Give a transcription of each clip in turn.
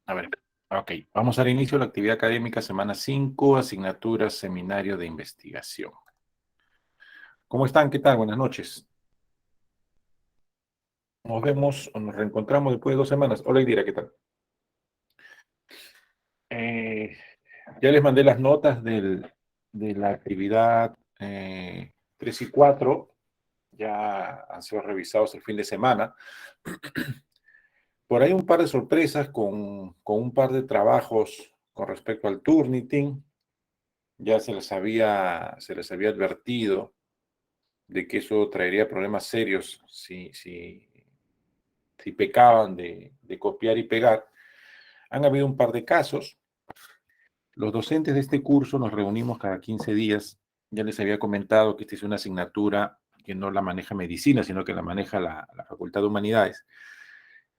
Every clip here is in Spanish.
A ver, ok. Vamos a dar inicio a la actividad académica semana 5, asignatura seminario de investigación. ¿Cómo están? ¿Qué tal? Buenas noches. Nos vemos o nos reencontramos después de 2 semanas. Hola, Indira, ¿qué tal? Eh, ya les mandé las notas de la actividad 3 y 4. Ya han sido revisados el fin de semana. Por ahí un par de sorpresas con un par de trabajos con respecto al Turnitin. Ya se les había advertido de que eso traería problemas serios si pecaban de copiar y pegar. Han habido un par de casos. Los docentes de este curso nos reunimos cada 15 días. Ya les había comentado que esta es una asignatura que no la maneja medicina, sino que la maneja la Facultad de Humanidades.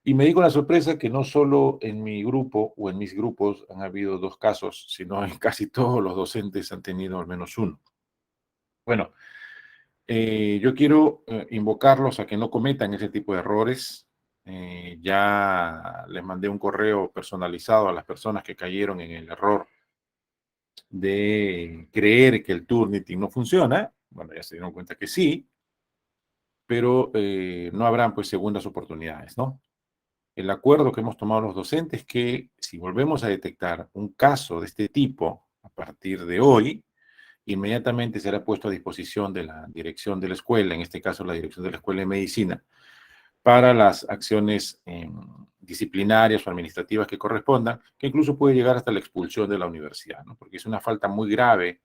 Y me di con la sorpresa que no solo en mi grupo o en mis grupos han habido 2 casos, sino en casi todos los docentes han tenido al menos uno. Bueno, yo quiero invocarlos a que no cometan ese tipo de errores. Ya les mandé un correo personalizado a las personas que cayeron en el error de creer que el Turnitin no funciona. Bueno, ya se dieron cuenta que sí, pero no habrán pues segundas oportunidades, ¿no? El acuerdo que hemos tomado los docentes es que si volvemos a detectar un caso de este tipo a partir de hoy, inmediatamente será puesto a disposición de la dirección de la escuela, en este caso la dirección de la Escuela de Medicina, para las acciones disciplinarias o administrativas que correspondan, que incluso puede llegar hasta la expulsión de la universidad, ¿no? Porque es una falta muy grave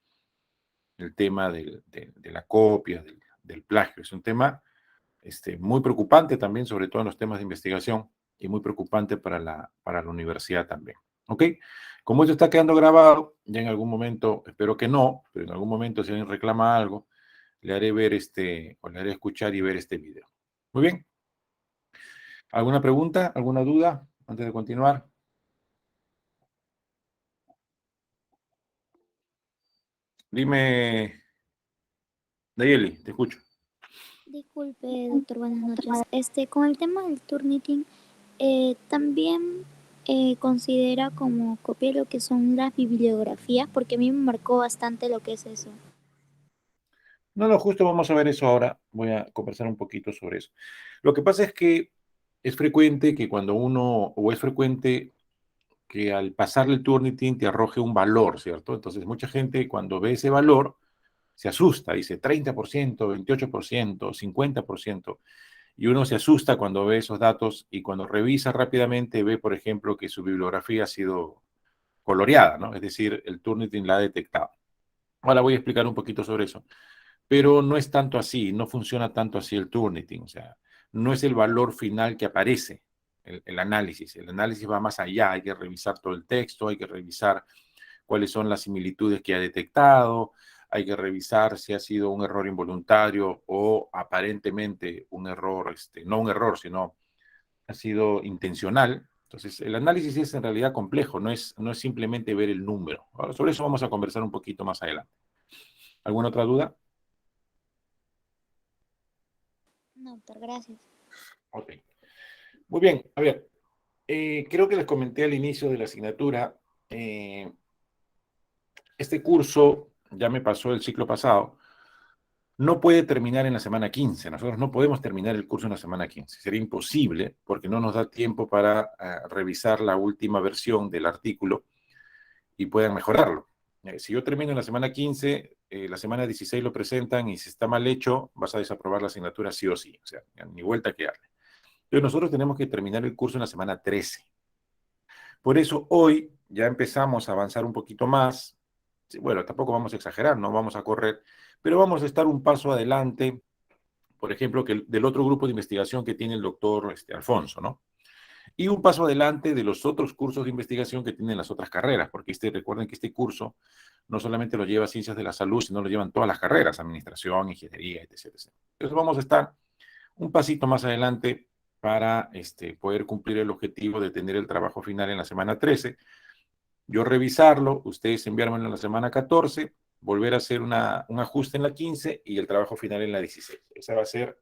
el tema de la copia, del plagio. Es un tema muy preocupante también, sobre todo en los temas de investigación, y muy preocupante para la universidad también. ¿Ok? Como esto está quedando grabado, ya en algún momento, espero que no, pero en algún momento si alguien reclama algo, le haré ver o le haré escuchar y ver este video. Muy bien. ¿Alguna pregunta? ¿Alguna duda antes de continuar? Dime, Nayeli, te escucho. Disculpe, doctor, buenas noches. Con el tema del Turnitin, también considera como copiar lo que son las bibliografías, porque a mí me marcó bastante lo que es eso. No, no, justo vamos a ver eso ahora. Voy a conversar un poquito sobre eso. Lo que pasa es que es frecuente que cuando uno, o es frecuente que al pasarle el Turnitin te arroje un valor, ¿cierto? Entonces, mucha gente cuando ve ese valor se asusta, dice 30%, 28%, 50%, y uno se asusta cuando ve esos datos y cuando revisa rápidamente ve, por ejemplo, que su bibliografía ha sido coloreada, ¿no? Es decir, el Turnitin la ha detectado. Ahora voy a explicar un poquito sobre eso, pero no es tanto así, no funciona tanto así el Turnitin, o sea, no es el valor final que aparece, el análisis. El análisis va más allá, hay que revisar todo el texto, hay que revisar cuáles son las similitudes que ha detectado, hay que revisar si ha sido un error involuntario o aparentemente un error, no un error, sino ha sido intencional. Entonces, el análisis es en realidad complejo, no es simplemente ver el número. Ahora, sobre eso vamos a conversar un poquito más adelante. ¿Alguna otra duda? No, doctor, gracias. Ok. Muy bien, a ver, creo que les comenté al inicio de la asignatura, eh, este curso ya me pasó el ciclo pasado, no puede terminar en la semana 15. Nosotros no podemos terminar el curso en la semana 15. Sería imposible porque no nos da tiempo para revisar la última versión del artículo y puedan mejorarlo. Si yo termino en la semana 15, la semana 16 lo presentan y si está mal hecho, vas a desaprobar la asignatura sí o sí. O sea, ni vuelta que darle. Entonces nosotros tenemos que terminar el curso en la semana 13. Por eso hoy ya empezamos a avanzar un poquito más. Sí, bueno, tampoco vamos a exagerar, no vamos a correr, pero vamos a estar un paso adelante, por ejemplo, que del otro grupo de investigación que tiene el doctor Alfonso, ¿no? Y un paso adelante de los otros cursos de investigación que tienen las otras carreras, porque recuerden que este curso no solamente lo lleva Ciencias de la Salud, sino lo llevan todas las carreras, Administración, Ingeniería, etc. Entonces vamos a estar un pasito más adelante para poder cumplir el objetivo de tener el trabajo final en la semana 13, yo revisarlo, ustedes enviármelo en la semana 14, volver a hacer un ajuste en la 15 y el trabajo final en la 16. Esa va a ser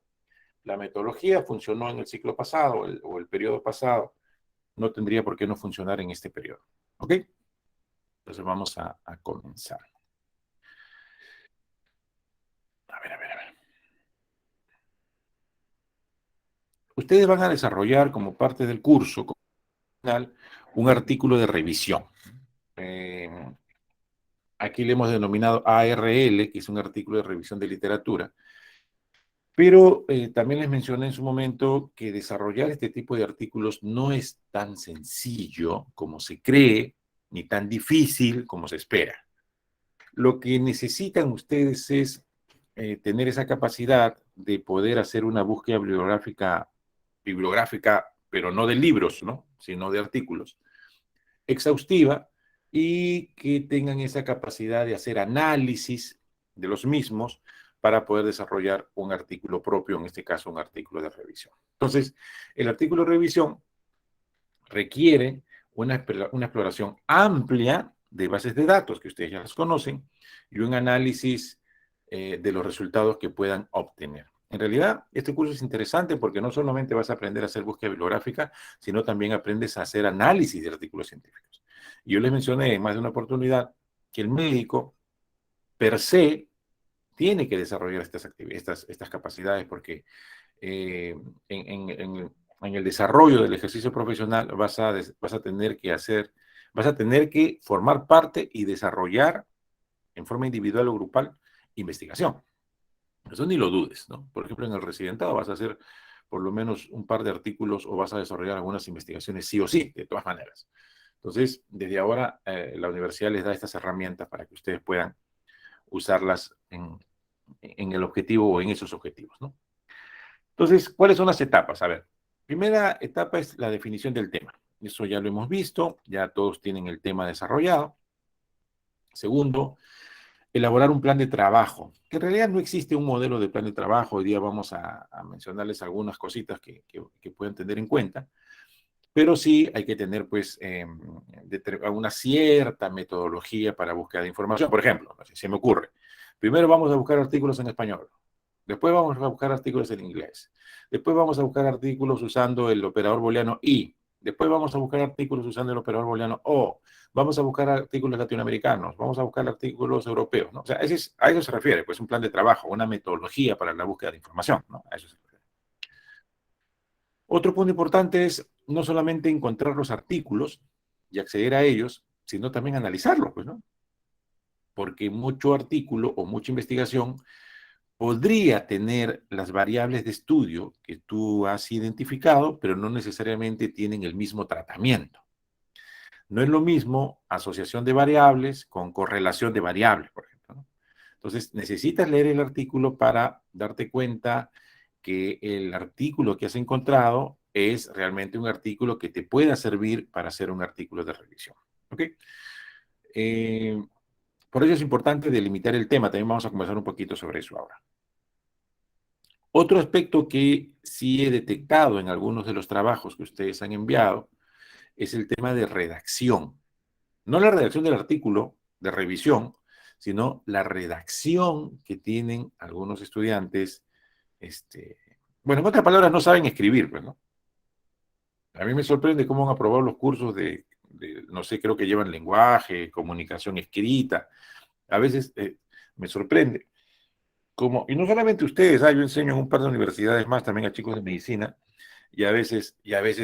la metodología, funcionó en el ciclo pasado o el periodo pasado, no tendría por qué no funcionar en este periodo. ¿Ok? Entonces vamos a comenzar. A ver, a ver, a ver. Ustedes van a desarrollar como parte del curso un artículo de revisión. Aquí le hemos denominado ARL, que es un artículo de revisión de literatura, pero también les mencioné en su momento que desarrollar este tipo de artículos no es tan sencillo como se cree, ni tan difícil como se espera. Lo que necesitan ustedes es tener esa capacidad de poder hacer una búsqueda bibliográfica, pero no de libros, ¿no? Sino de artículos, exhaustiva, y que tengan esa capacidad de hacer análisis de los mismos para poder desarrollar un artículo propio, en este caso un artículo de revisión. Entonces, el artículo de revisión requiere una exploración amplia de bases de datos, que ustedes ya las conocen, y un análisis de los resultados que puedan obtener. En realidad, este curso es interesante porque no solamente vas a aprender a hacer búsqueda bibliográfica, sino también aprendes a hacer análisis de artículos científicos. Y yo les mencioné en más de una oportunidad que el médico, per se, tiene que desarrollar estas capacidades porque eh, en, en, en, el desarrollo del ejercicio profesional vas a tener que vas a tener que formar parte y desarrollar en forma individual o grupal investigación. Eso ni lo dudes, ¿no? Por ejemplo, en el residentado vas a hacer por lo menos un par de artículos o vas a desarrollar algunas investigaciones sí o sí, de todas maneras. Entonces, desde ahora, la universidad les da estas herramientas para que ustedes puedan usarlas en el objetivo o en esos objetivos, ¿no? Entonces, ¿cuáles son las etapas? A ver, primera etapa es la definición del tema. Eso ya lo hemos visto, ya todos tienen el tema desarrollado. Segundo, elaborar un plan de trabajo, que en realidad no existe un modelo de plan de trabajo. Hoy día vamos a mencionarles algunas cositas que pueden tener en cuenta, pero sí hay que tener pues una cierta metodología para búsqueda de información. Por ejemplo, no sé, se me ocurre, primero vamos a buscar artículos en español, después vamos a buscar artículos en inglés, después vamos a buscar artículos usando el operador booleano y, después vamos a buscar artículos usando el operador booleano o, vamos a buscar artículos latinoamericanos, vamos a buscar artículos europeos, ¿no? O sea, a eso se refiere, pues un plan de trabajo, una metodología para la búsqueda de información, ¿no? A eso se refiere. Otro punto importante es no solamente encontrar los artículos y acceder a ellos, sino también analizarlos, pues, ¿no? Porque mucho artículo o mucha investigación podría tener las variables de estudio que tú has identificado, pero no necesariamente tienen el mismo tratamiento. No es lo mismo asociación de variables con correlación de variables, por ejemplo, ¿no? Entonces, necesitas leer el artículo para darte cuenta que el artículo que has encontrado es realmente un artículo que te pueda servir para hacer un artículo de revisión. ¿Ok? Por ello es importante delimitar el tema. También vamos a conversar un poquito sobre eso ahora. Otro aspecto que sí he detectado en algunos de los trabajos que ustedes han enviado es el tema de redacción. No la redacción del artículo de revisión, sino la redacción que tienen algunos estudiantes. Bueno, en otras palabras, no saben escribir, pues, ¿no? A mí me sorprende cómo han aprobado los cursos no sé, creo que llevan lenguaje, comunicación escrita. A veces me sorprende y no solamente ustedes, yo enseño en un par de universidades más también a chicos de medicina, y a veces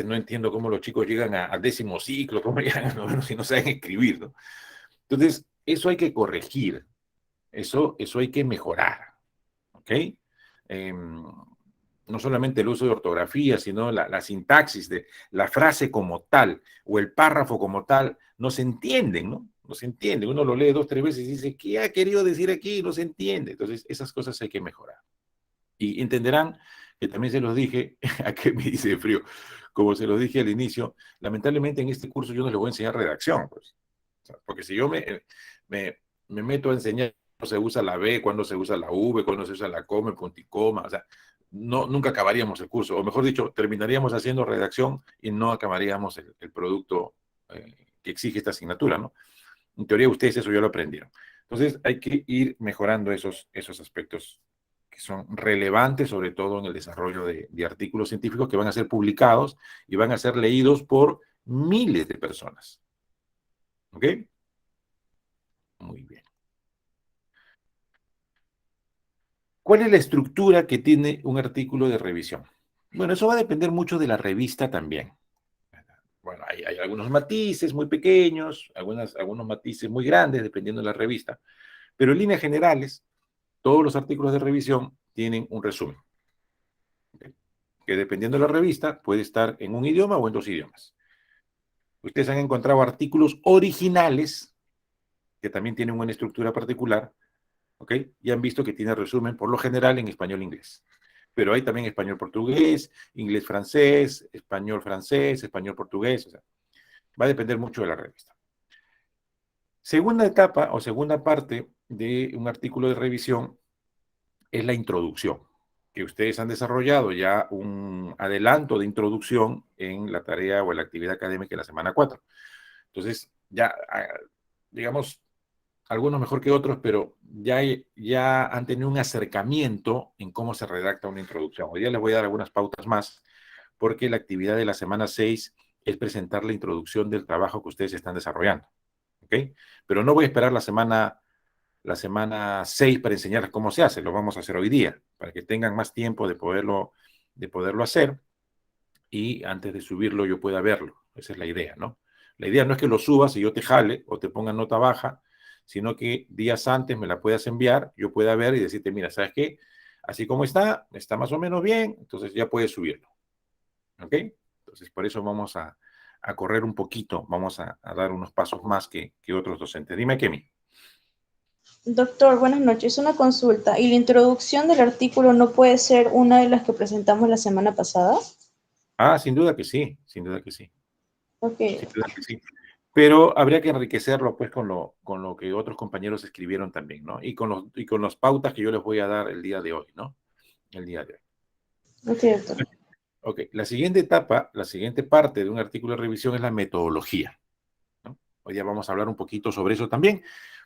no entiendo cómo los chicos llegan al 10º ciclo, cómo llegan ¿no? Si no saben escribir, ¿no? Entonces, eso hay que corregir, eso hay que mejorar, ¿ok? No solamente el uso de ortografía, sino la sintaxis de la frase como tal o el párrafo como tal, no se entienden, ¿no? No se entiende. Uno lo lee 2, 3 veces y dice, ¿qué ha querido decir aquí? No se entiende. Entonces, esas cosas hay que mejorar. Y entenderán que también se los dije, a qué me dice frío, como se los dije al inicio, lamentablemente en este curso yo no les voy a enseñar redacción, pues. O sea, porque si yo me meto a enseñar cuándo se usa la B, cuándo se usa la V, cuándo se usa la coma, el punto y coma, o sea, nunca acabaríamos el curso, o mejor dicho, terminaríamos haciendo redacción y no acabaríamos el producto que exige esta asignatura, ¿no? En teoría ustedes eso ya lo aprendieron. Entonces hay que ir mejorando esos aspectos que son relevantes, sobre todo en el desarrollo de artículos científicos que van a ser publicados y van a ser leídos por miles de personas. ¿Ok? Muy bien. ¿Cuál es la estructura que tiene un artículo de revisión? Bueno, eso va a depender mucho de la revista también. Bueno, hay algunos matices muy pequeños, algunos matices muy grandes, dependiendo de la revista, pero en líneas generales, todos los artículos de revisión tienen un resumen, ¿okay? Que dependiendo de la revista puede estar en un idioma o en dos idiomas. Ustedes han encontrado artículos originales que también tienen una estructura particular, ¿ok? Y han visto que tiene resumen por lo general en español e inglés. Pero hay también español portugués, inglés francés, español portugués, o sea, va a depender mucho de la revista. Segunda etapa o segunda parte de un artículo de revisión es la introducción, que ustedes han desarrollado ya un adelanto de introducción en la tarea o en la actividad académica de la semana 4. Entonces, ya, digamos, algunos mejor que otros, pero ya han tenido un acercamiento en cómo se redacta una introducción. Hoy día les voy a dar algunas pautas más, porque la actividad de la semana 6 es presentar la introducción del trabajo que ustedes están desarrollando. ¿Ok? Pero no voy a esperar la semana 6 para enseñarles cómo se hace, lo vamos a hacer hoy día, para que tengan más tiempo de poderlo hacer y antes de subirlo yo pueda verlo. Esa es la idea, ¿no? La idea no es que lo subas y yo te jale o te ponga nota baja, sino que días antes me la puedas enviar, yo pueda ver y decirte, mira, ¿sabes qué? Así como está más o menos bien, entonces ya puedes subirlo. ¿Ok? Entonces, por eso vamos a correr un poquito, vamos a dar unos pasos más que otros docentes. Dime, Kemi. Doctor, buenas noches. Una consulta. ¿Y la introducción del artículo no puede ser una de las que presentamos la semana pasada? Sin duda que sí, sin duda que sí, Ok. sin duda que sí. Pero habría que enriquecerlo pues con lo que otros compañeros escribieron también, ¿no? Y con las pautas que yo les voy a dar el día de hoy, ¿no? El día de hoy. Ok, doctor. Ok, la siguiente etapa, la siguiente parte de un artículo de revisión es la metodología, ¿no? Hoy día vamos a hablar un poquito sobre eso también,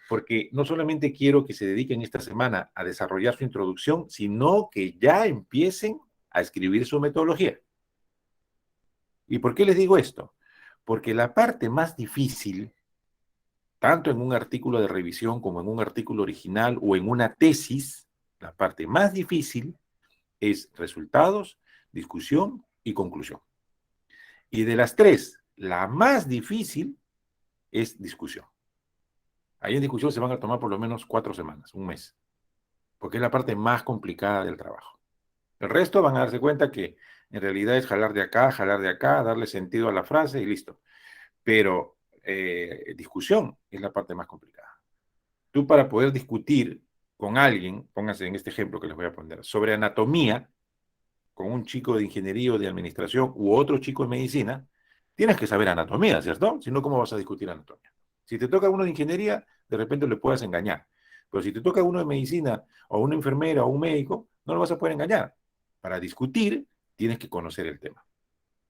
porque no solamente quiero que se dediquen esta semana a desarrollar su introducción, sino que ya empiecen a escribir su metodología. ¿Y por qué les digo esto? Porque la parte más difícil, tanto en un artículo de revisión como en un artículo original o en una tesis, la parte más difícil es resultados, discusión y conclusión. Y de las tres, la más difícil es discusión. Ahí en discusión se van a tomar por lo menos 4 semanas, un mes, porque es la parte más complicada del trabajo. El resto van a darse cuenta que en realidad es jalar de acá, darle sentido a la frase y listo. Pero discusión es la parte más complicada. Tú para poder discutir con alguien, pónganse en este ejemplo que les voy a poner, sobre anatomía, con un chico de ingeniería o de administración u otro chico de medicina, tienes que saber anatomía, ¿cierto? Si no, ¿cómo vas a discutir anatomía? Si te toca uno de ingeniería, de repente le puedes engañar. Pero si te toca uno de medicina o una enfermera o un médico, no lo vas a poder engañar. Para discutir, tienes que conocer el tema.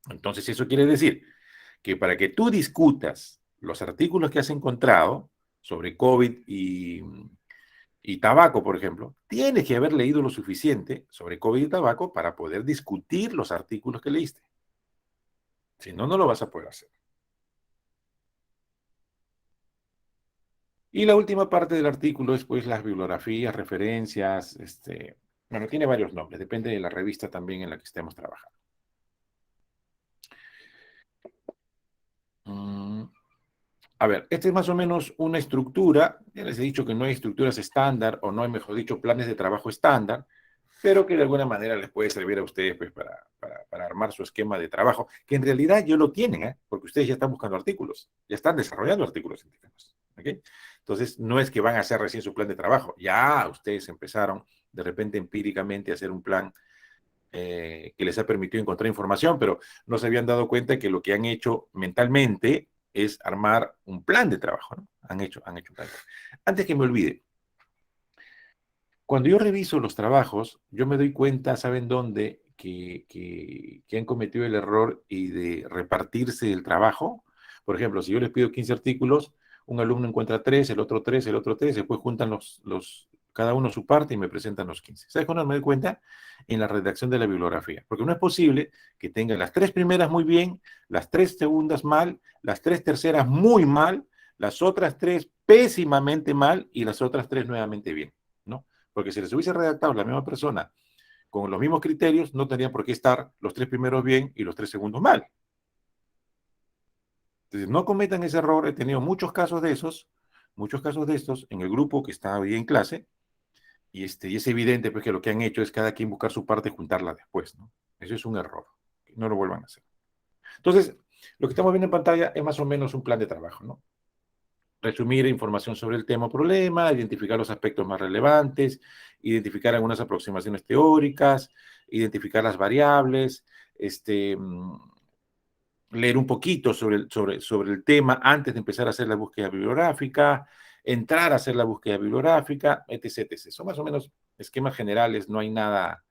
Entonces, eso quiere decir que para que tú discutas los artículos que has encontrado sobre COVID y tabaco, por ejemplo, tienes que haber leído lo suficiente sobre COVID y tabaco para poder discutir los artículos que leíste. Si no, no lo vas a poder hacer. Y la última parte del artículo es pues las bibliografías, referencias, bueno, tiene varios nombres, depende de la revista también en la que estemos trabajando. A ver, esta es más o menos una estructura. Ya les he dicho que no hay estructuras estándar, o no hay, mejor dicho, planes de trabajo estándar, pero que de alguna manera les puede servir a ustedes pues, para armar su esquema de trabajo, que en realidad ya lo tienen, porque ustedes ya están buscando artículos, ya están desarrollando artículos científicos. ¿Okay? Entonces, no es que van a hacer recién su plan de trabajo, ya ustedes empezaron de repente empíricamente a hacer un plan que les ha permitido encontrar información, pero no se habían dado cuenta que lo que han hecho mentalmente es armar un plan de trabajo, ¿no? Han hecho un plan. Antes que me olvide, cuando yo reviso los trabajos, yo me doy cuenta, ¿saben dónde? Que han cometido el error y de repartirse el trabajo. Por ejemplo, si yo les pido 15 artículos, un alumno encuentra 3, el otro 3, el otro 3, después juntan cada uno su parte y me presentan los 15. ¿Sabes cuándo me doy cuenta? En la redacción de la bibliografía, porque no es posible que tenga las 3 primeras muy bien, las 3 segundas mal, las 3 terceras muy mal, las otras 3 pésimamente mal y las otras 3 nuevamente bien, ¿no? Porque si les hubiese redactado la misma persona con los mismos criterios, no tendría por qué estar los 3 primeros bien y los 3 segundos mal. Entonces, no cometan ese error. He tenido muchos casos de estos en el grupo que está hoy en clase, y es evidente pues, que lo que han hecho es cada quien buscar su parte y juntarla después, ¿no? Eso es un error. No lo vuelvan a hacer. Entonces, lo que estamos viendo en pantalla es más o menos un plan de trabajo, ¿no? Resumir información sobre el tema o problema, identificar los aspectos más relevantes, identificar algunas aproximaciones teóricas, identificar las variables, leer un poquito sobre el tema antes de empezar a hacer la búsqueda bibliográfica, entrar a hacer la búsqueda bibliográfica, etc, etc. Son más o menos esquemas generales, no hay nada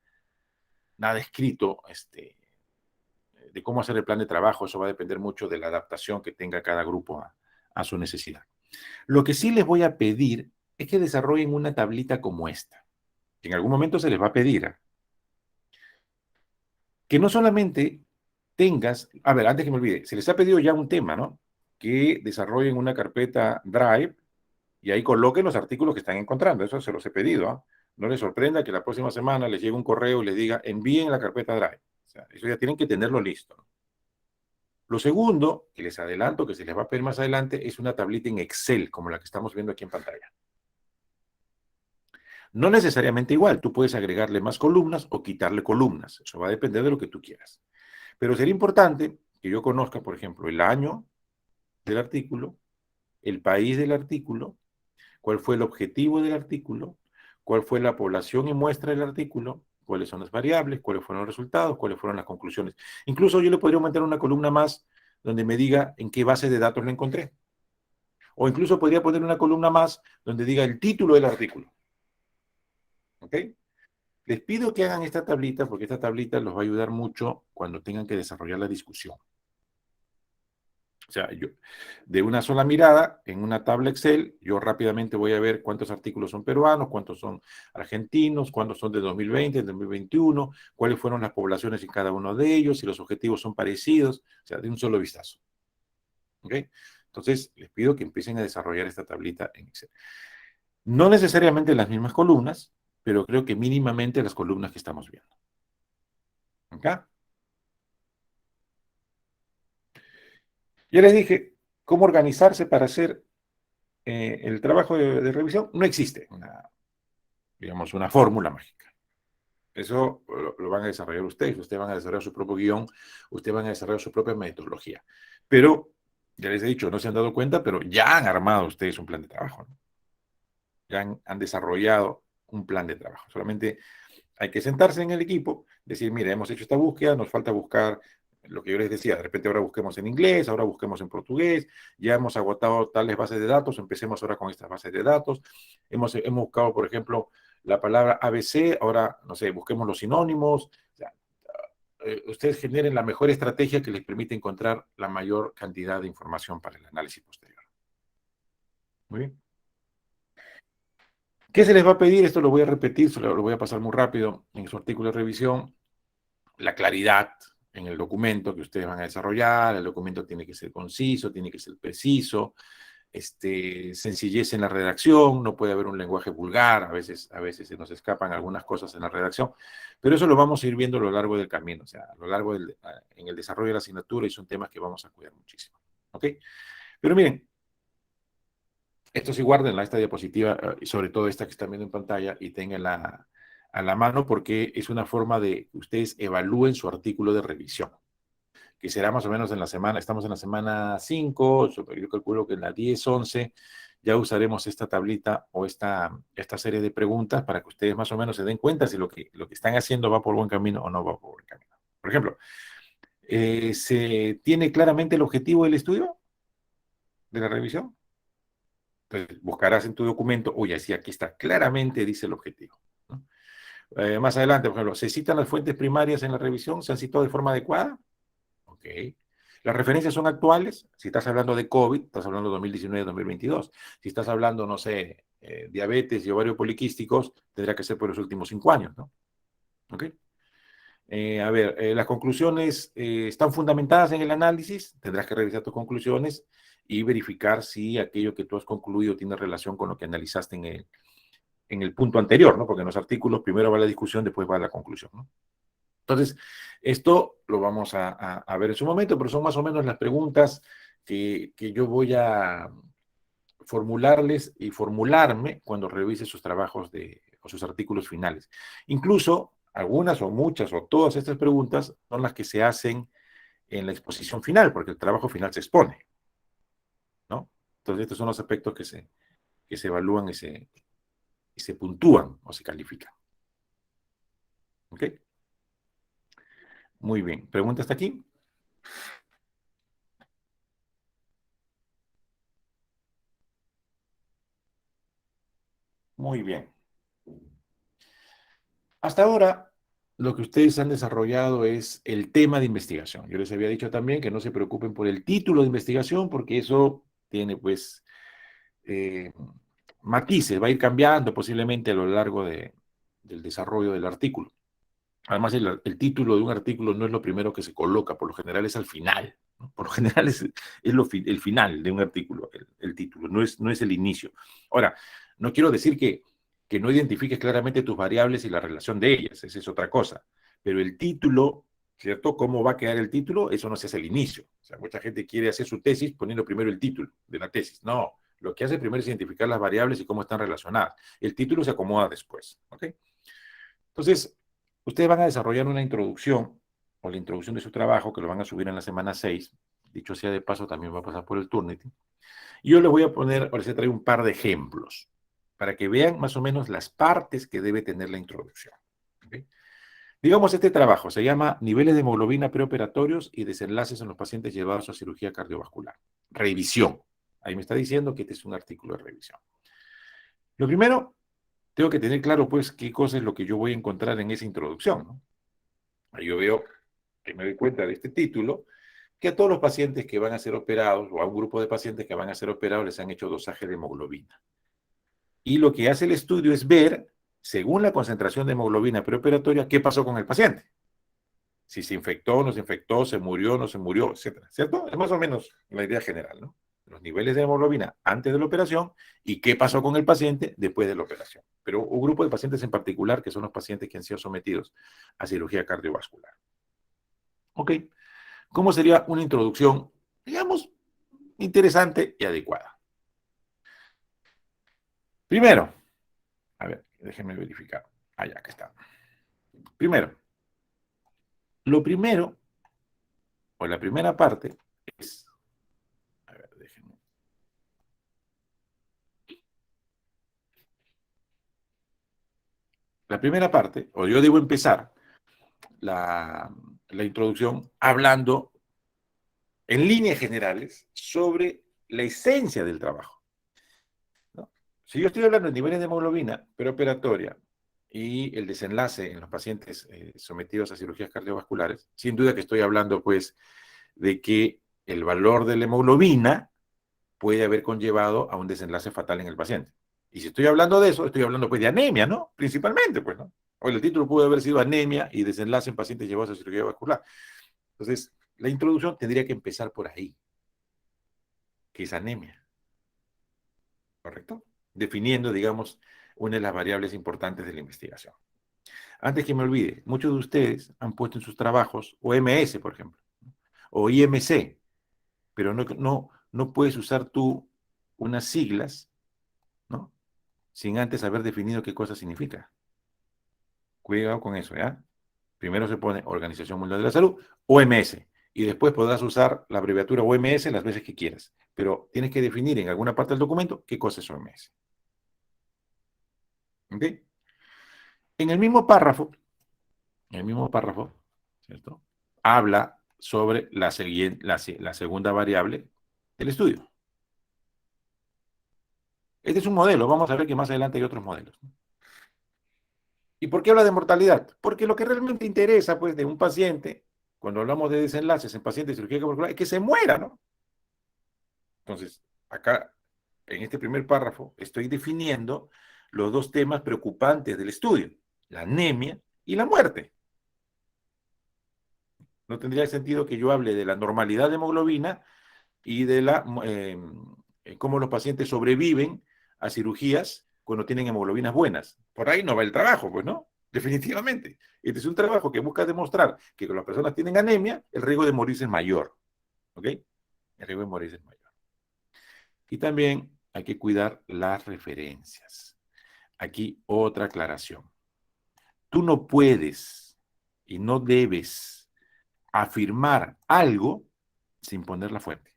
escrito de cómo hacer el plan de trabajo. Eso va a depender mucho de la adaptación que tenga cada grupo a su necesidad. Lo que sí les voy a pedir es que desarrollen una tablita como esta, que en algún momento se les va a pedir, que no solamente tengas, a ver, antes que me olvide, se les ha pedido ya un tema, ¿no? Que desarrollen una carpeta Drive y ahí coloquen los artículos que están encontrando. Eso se los he pedido, ¿eh? No les sorprenda que la próxima semana les llegue un correo y les diga, envíen la carpeta Drive. O sea, eso ya tienen que tenerlo listo, ¿no? Lo segundo, que les adelanto, que se les va a pedir más adelante, es una tablita en Excel, como la que estamos viendo aquí en pantalla. No necesariamente igual, tú puedes agregarle más columnas o quitarle columnas. Eso va a depender de lo que tú quieras. Pero sería importante que yo conozca, por ejemplo, el año del artículo, el país del artículo, cuál fue el objetivo del artículo, cuál fue la población y muestra del artículo, cuáles son las variables, cuáles fueron los resultados, cuáles fueron las conclusiones. Incluso yo le podría aumentar una columna más donde me diga en qué base de datos lo encontré. O incluso podría poner una columna más donde diga el título del artículo. ¿Ok? Les pido que hagan esta tablita porque esta tablita los va a ayudar mucho cuando tengan que desarrollar la discusión. O sea, yo, de una sola mirada, en una tabla Excel, yo rápidamente voy a ver cuántos artículos son peruanos, cuántos son argentinos, cuántos son de 2020, de 2021, cuáles fueron las poblaciones en cada uno de ellos, si los objetivos son parecidos, o sea, de un solo vistazo. ¿Ok? Entonces, les pido que empiecen a desarrollar esta tablita en Excel. No necesariamente las mismas columnas, pero creo que mínimamente las columnas que estamos viendo. ¿Ok? Ya les dije cómo organizarse para hacer el trabajo de revisión. No existe digamos, una fórmula mágica. Eso lo van a desarrollar ustedes van a desarrollar su propio guión, ustedes van a desarrollar su propia metodología. Pero, ya les he dicho, no se han dado cuenta, pero ya han armado ustedes un plan de trabajo, ¿no? Ya han desarrollado un plan de trabajo. Solamente hay que sentarse en el equipo, decir, mire, hemos hecho esta búsqueda, nos falta buscar lo que yo les decía, de repente ahora busquemos en inglés, ahora busquemos en portugués, ya hemos agotado tales bases de datos, empecemos ahora con estas bases de datos, hemos buscado, por ejemplo, la palabra ABC, ahora, no sé, busquemos los sinónimos, o sea, ustedes generen la mejor estrategia que les permite encontrar la mayor cantidad de información para el análisis posterior. Muy bien. ¿Qué se les va a pedir? Esto lo voy a repetir, lo voy a pasar muy rápido en su artículo de revisión. La claridad en el documento que ustedes van a desarrollar, el documento tiene que ser conciso, tiene que ser preciso, sencillez en la redacción, no puede haber un lenguaje vulgar, a veces se nos escapan algunas cosas en la redacción, pero eso lo vamos a ir viendo a lo largo del camino, o sea, a lo largo en el desarrollo de la asignatura, y son temas que vamos a cuidar muchísimo, ¿ok? Pero miren, esto sí guárdenla, esta diapositiva, y sobre todo esta que están viendo en pantalla, y tenganla a la mano porque es una forma de que ustedes evalúen su artículo de revisión, que será más o menos en la semana, estamos en la semana 5, yo calculo que en la 10, 11, ya usaremos esta tablita o esta serie de preguntas para que ustedes más o menos se den cuenta si lo que están haciendo va por buen camino o no va por buen camino. Por ejemplo, ¿se tiene claramente el objetivo del estudio de la revisión? Entonces, buscarás en tu documento, oye, sí, aquí está, claramente dice el objetivo, ¿no? Más adelante, por ejemplo, ¿se citan las fuentes primarias en la revisión? ¿Se han citado de forma adecuada? Ok. ¿Las referencias son actuales? Si estás hablando de COVID, estás hablando de 2019-2022. Si estás hablando, no sé, diabetes y ovario poliquísticos, tendrá que ser por los últimos 5 años, ¿no? ¿Ok? A ver, las conclusiones están fundamentadas en el análisis, tendrás que revisar tus conclusiones y verificar si aquello que tú has concluido tiene relación con lo que analizaste en el punto anterior, ¿no? Porque en los artículos primero va la discusión, después va la conclusión, ¿no? Entonces, esto lo vamos a ver en su momento, pero son más o menos las preguntas que yo voy a formularles y formularme cuando revise sus trabajos o sus artículos finales. Incluso algunas o muchas o todas estas preguntas son las que se hacen en la exposición final, porque el trabajo final se expone, ¿no? Entonces, estos son los aspectos que se evalúan y se puntúan o se califican. ¿Ok? Muy bien. ¿Pregunta hasta aquí? Muy bien. Hasta ahora, lo que ustedes han desarrollado es el tema de investigación. Yo les había dicho también que no se preocupen por el título de investigación, porque eso tiene, pues, eh, matices, va a ir cambiando posiblemente a lo largo del desarrollo del artículo. Además, el título de un artículo no es lo primero que se coloca, por lo general es al final, ¿no? Por lo general es el final de un artículo, el título, no es el inicio. Ahora, no quiero decir que no identifiques claramente tus variables y la relación de ellas, esa es otra cosa, pero el título, ¿cierto? ¿Cómo va a quedar el título? Eso no se hace al inicio. O sea, mucha gente quiere hacer su tesis poniendo primero el título de la tesis. No, lo que hace primero es identificar las variables y cómo están relacionadas. El título se acomoda después, ¿ok? Entonces, ustedes van a desarrollar una introducción o la introducción de su trabajo que lo van a subir en la semana 6. Dicho sea de paso, también va a pasar por el Turnitin. Y yo les voy a poner, ahora se trae un par de ejemplos para que vean más o menos las partes que debe tener la introducción. ¿Okay? Digamos, este trabajo se llama Niveles de hemoglobina preoperatorios y desenlaces en los pacientes llevados a cirugía cardiovascular. Revisión. Ahí me está diciendo que este es un artículo de revisión. Lo primero, tengo que tener claro, pues, qué cosa es lo que yo voy a encontrar en esa introducción, ¿no? Ahí yo veo, que me doy cuenta de este título, que a todos los pacientes que van a ser operados, o a un grupo de pacientes que van a ser operados, les han hecho dosaje de hemoglobina. Y lo que hace el estudio es ver, según la concentración de hemoglobina preoperatoria, qué pasó con el paciente. Si se infectó, no se infectó, se murió, no se murió, etcétera. ¿Cierto? Es más o menos la idea general, ¿no? Los niveles de hemoglobina antes de la operación y qué pasó con el paciente después de la operación. Pero un grupo de pacientes en particular, que son los pacientes que han sido sometidos a cirugía cardiovascular. ¿Ok? ¿Cómo sería una introducción, digamos, interesante y adecuada? Primero, a ver, déjenme verificar. Ya que está. Primero, lo primero, o la primera parte, es, a ver, déjenme. La primera parte, o yo debo empezar la introducción hablando en líneas generales sobre la esencia del trabajo, ¿no? Si yo estoy hablando de niveles de hemoglobina preoperatoria y el desenlace en los pacientes sometidos a cirugías cardiovasculares, sin duda que estoy hablando, pues, de que el valor de la hemoglobina puede haber conllevado a un desenlace fatal en el paciente. Y si estoy hablando de eso, estoy hablando, pues, de anemia, ¿no? Principalmente, pues, ¿no? O el título puede haber sido anemia y desenlace en pacientes llevados a cirugía vascular. Entonces, la introducción tendría que empezar por ahí, que es anemia, ¿correcto? Definiendo, digamos, una de las variables importantes de la investigación. Antes que me olvide, muchos de ustedes han puesto en sus trabajos OMS, por ejemplo, o IMC, pero no puedes usar tú unas siglas, ¿no? Sin antes haber definido qué cosa significa. Cuidado con eso, ¿ya? Primero se pone Organización Mundial de la Salud, OMS, y después podrás usar la abreviatura OMS las veces que quieras, pero tienes que definir en alguna parte del documento qué cosa es OMS. ¿Ok? En el mismo párrafo, ¿cierto? Habla sobre la segunda variable del estudio. Este es un modelo, vamos a ver que más adelante hay otros modelos. ¿Y por qué habla de mortalidad? Porque lo que realmente interesa, pues, de un paciente, cuando hablamos de desenlaces en pacientes de cirugía cardiovascular, es que se muera, ¿no? Entonces, acá en este primer párrafo, estoy definiendo los dos temas preocupantes del estudio, la anemia y la muerte. No tendría sentido que yo hable de la normalidad de hemoglobina y de cómo los pacientes sobreviven a cirugías cuando tienen hemoglobinas buenas. Por ahí no va el trabajo, pues, ¿no? Definitivamente. Este es un trabajo que busca demostrar que cuando las personas tienen anemia, el riesgo de morirse es mayor. ¿Ok? El riesgo de morirse es mayor. Y también hay que cuidar las referencias. Aquí otra aclaración. Tú no puedes y no debes afirmar algo sin poner la fuente.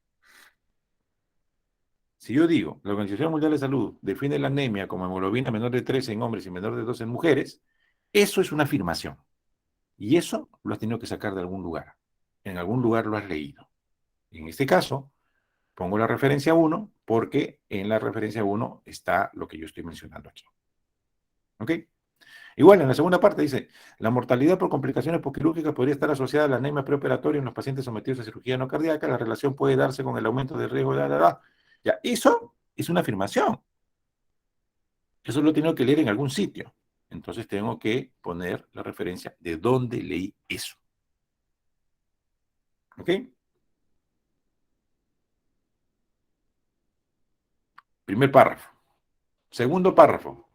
Si yo digo, la Organización Mundial de Salud define la anemia como hemoglobina menor de 3 en hombres y menor de 2 en mujeres, eso es una afirmación. Y eso lo has tenido que sacar de algún lugar. En algún lugar lo has leído. En este caso, pongo la referencia 1 porque en la referencia 1 está lo que yo estoy mencionando aquí. ¿Ok? Igual, en la segunda parte dice, la mortalidad por complicaciones postquirúrgicas podría estar asociada a la anemia preoperatoria en los pacientes sometidos a cirugía no cardíaca. La relación puede darse con el aumento del riesgo de la edad. Ya, eso es una afirmación. Eso lo tengo que leer en algún sitio. Entonces tengo que poner la referencia de dónde leí eso. ¿Ok? Primer párrafo. Segundo párrafo.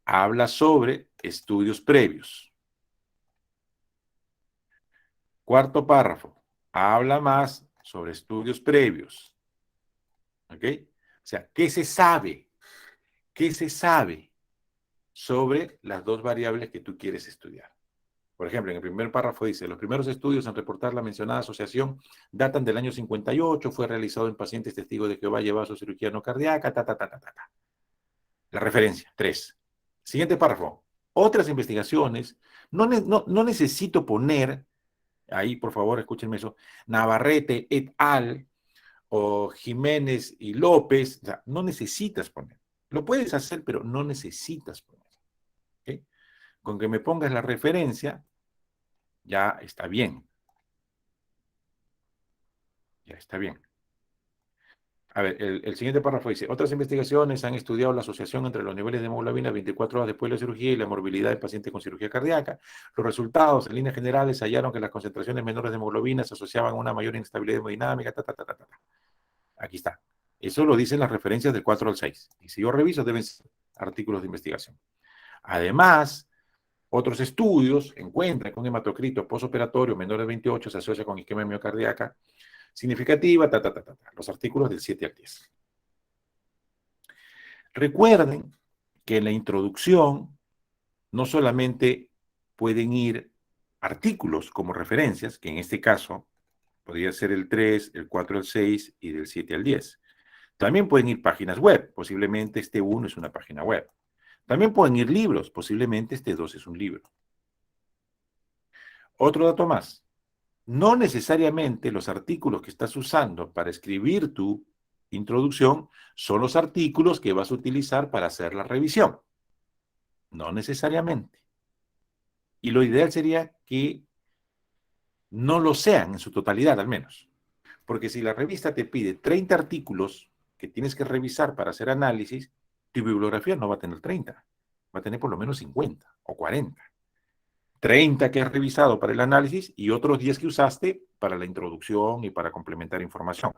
Habla sobre estudios previos. Cuarto párrafo. Habla más sobre estudios previos. ¿Ok? O sea, ¿qué se sabe? ¿Qué se sabe sobre las dos variables que tú quieres estudiar? Por ejemplo, en el primer párrafo dice, los primeros estudios en reportar la mencionada asociación datan del año 58, fue realizado en pacientes testigos de Jehová llevados a cirugía no cardíaca, ta. La referencia, 3. Siguiente párrafo. Otras investigaciones, no necesito poner, ahí por favor escúchenme eso, Navarrete et al, o Jiménez y López, o sea, no necesitas poner. Lo puedes hacer, pero no necesitas poner. ¿Okay? Con que me pongas la referencia, ya está bien. Ya está bien. A ver, el siguiente párrafo dice, otras investigaciones han estudiado la asociación entre los niveles de hemoglobina 24 horas después de la cirugía y la morbilidad del paciente con cirugía cardíaca. Los resultados, en líneas generales, hallaron que las concentraciones menores de hemoglobina se asociaban a una mayor inestabilidad hemodinámica, Aquí está. Eso lo dicen las referencias del 4 al 6. Y si yo reviso, deben ser artículos de investigación. Además, otros estudios encuentran que un hematocrito postoperatorio menor de 28 se asocia con isquemia miocardíaca significativa, los artículos del 7 al 10. Recuerden que en la introducción no solamente pueden ir artículos como referencias, que en este caso podría ser el 3, el 4 al 6 y del 7 al 10. También pueden ir páginas web, posiblemente este 1 es una página web. También pueden ir libros, posiblemente este 2 es un libro. Otro dato más, no necesariamente los artículos que estás usando para escribir tu introducción son los artículos que vas a utilizar para hacer la revisión. No necesariamente. Y lo ideal sería que no lo sean en su totalidad al menos. Porque si la revista te pide 30 artículos que tienes que revisar para hacer análisis, tu bibliografía no va a tener 30, va a tener por lo menos 50 o 40. 30 que has revisado para el análisis y otros 10 que usaste para la introducción y para complementar información.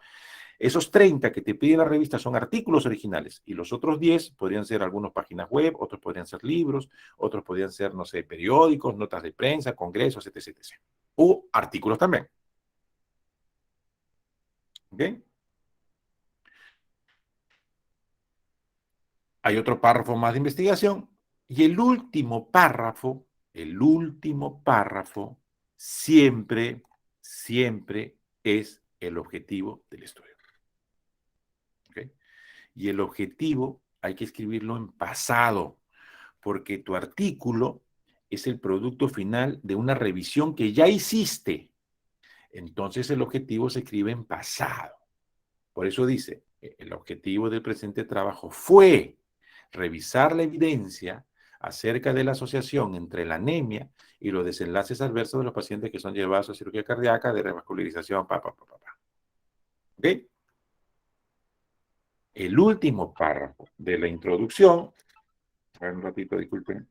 Esos 30 que te pide la revista son artículos originales y los otros 10 podrían ser algunas páginas web, otros podrían ser libros, otros podrían ser, no sé, periódicos, notas de prensa, congresos, etc. O artículos también. ¿Ok? Hay otro párrafo más de investigación y el último párrafo siempre es el objetivo del estudio. ¿Okay? Y el objetivo hay que escribirlo en pasado, porque tu artículo es el producto final de una revisión que ya hiciste. Entonces el objetivo se escribe en pasado. Por eso dice, el objetivo del presente trabajo fue revisar la evidencia acerca de la asociación entre la anemia y los desenlaces adversos de los pacientes que son llevados a cirugía cardíaca de revascularización, ¿Ok? el último párrafo de la introducción. A ver, un ratito, disculpen.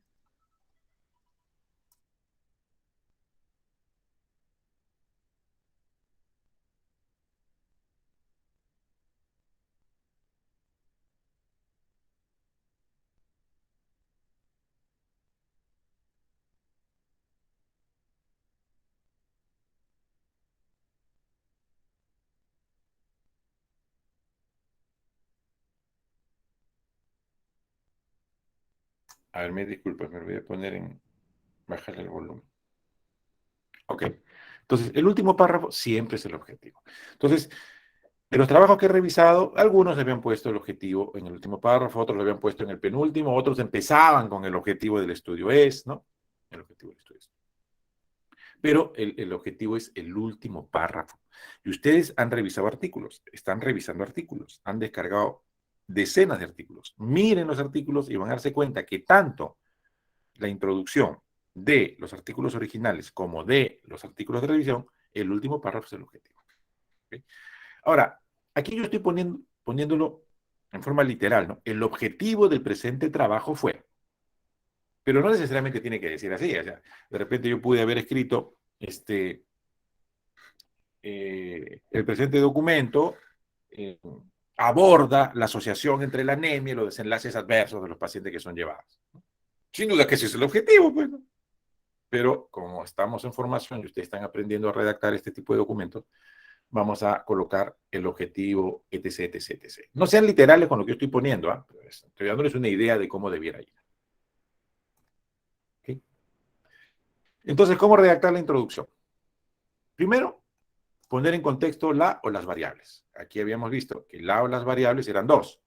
A ver, me disculpen, me lo voy a poner en... bajar el volumen. Ok. Entonces, el último párrafo siempre es el objetivo. Entonces, de los trabajos que he revisado, algunos habían puesto el objetivo en el último párrafo, otros lo habían puesto en el penúltimo, otros empezaban con el objetivo del estudio es, ¿no? El objetivo del estudio es. Pero el objetivo es el último párrafo. Y ustedes han revisado artículos, están revisando artículos, han descargado decenas de artículos. Miren los artículos y van a darse cuenta que tanto la introducción de los artículos originales como de los artículos de revisión, el último párrafo es el objetivo. ¿Okay? Ahora, aquí yo estoy poniéndolo en forma literal, ¿no? El objetivo del presente trabajo fue, pero no necesariamente tiene que decir así, o sea, de repente yo pude haber escrito, el presente documento aborda la asociación entre la anemia y los desenlaces adversos de los pacientes que son llevados. Sin duda que ese es el objetivo, pues, ¿no? Pero como estamos en formación y ustedes están aprendiendo a redactar este tipo de documentos, vamos a colocar el objetivo, etc, etc, etc. No sean literales con lo que yo estoy poniendo, ¿eh? Estoy dándoles una idea de cómo debiera ir. ¿Okay? Entonces, ¿cómo redactar la introducción? Primero, poner en contexto la o las variables. Aquí habíamos visto que la o las variables eran dos,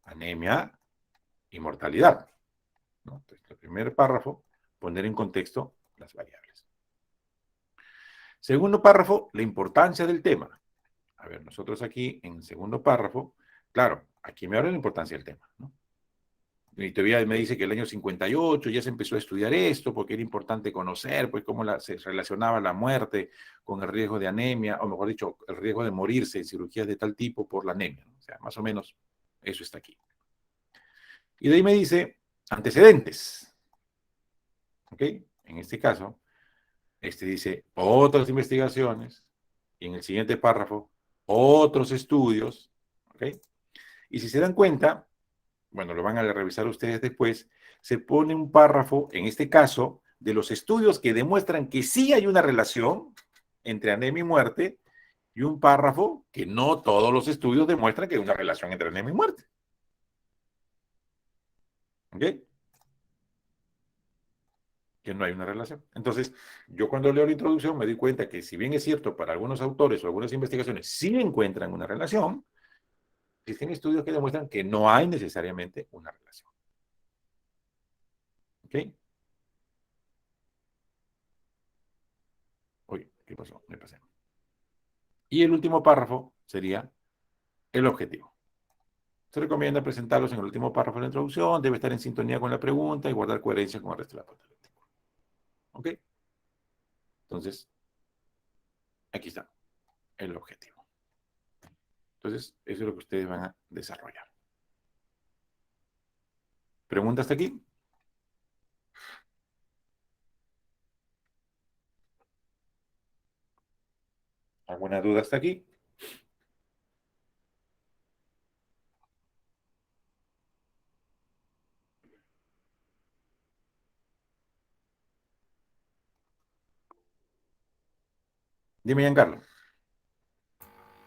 anemia y mortalidad, ¿no? Entonces, el primer párrafo, poner en contexto las variables. Segundo párrafo, la importancia del tema. A ver, nosotros aquí en el segundo párrafo, claro, aquí me habla de la importancia del tema, ¿no? Y todavía me dice que el año 58 ya se empezó a estudiar esto porque era importante conocer pues cómo se relacionaba la muerte con el riesgo de anemia, o mejor dicho, el riesgo de morirse en cirugías de tal tipo por la anemia, ¿no? O sea, más o menos eso está aquí. Y de ahí me dice antecedentes. ¿Ok? En este caso, dice otras investigaciones, y en el siguiente párrafo, otros estudios. ¿Ok? Y si se dan cuenta, bueno, lo van a revisar ustedes después, se pone un párrafo, en este caso, de los estudios que demuestran que sí hay una relación entre anemia y muerte, y un párrafo que no todos los estudios demuestran que hay una relación entre anemia y muerte. ¿Ok? Que no hay una relación. Entonces, yo cuando leo la introducción me doy cuenta que si bien es cierto para algunos autores o algunas investigaciones sí encuentran una relación, existen estudios que demuestran que no hay necesariamente una relación. ¿Ok? Uy, ¿qué pasó? Me pasé. Y el último párrafo sería el objetivo. Se recomienda presentarlos en el último párrafo de la introducción, debe estar en sintonía con la pregunta y guardar coherencia con el resto de la parte del artículo. ¿Ok? Entonces, aquí está el objetivo. Entonces, eso es lo que ustedes van a desarrollar. ¿Pregunta hasta aquí? ¿Alguna duda hasta aquí? Dime, Giancarlo.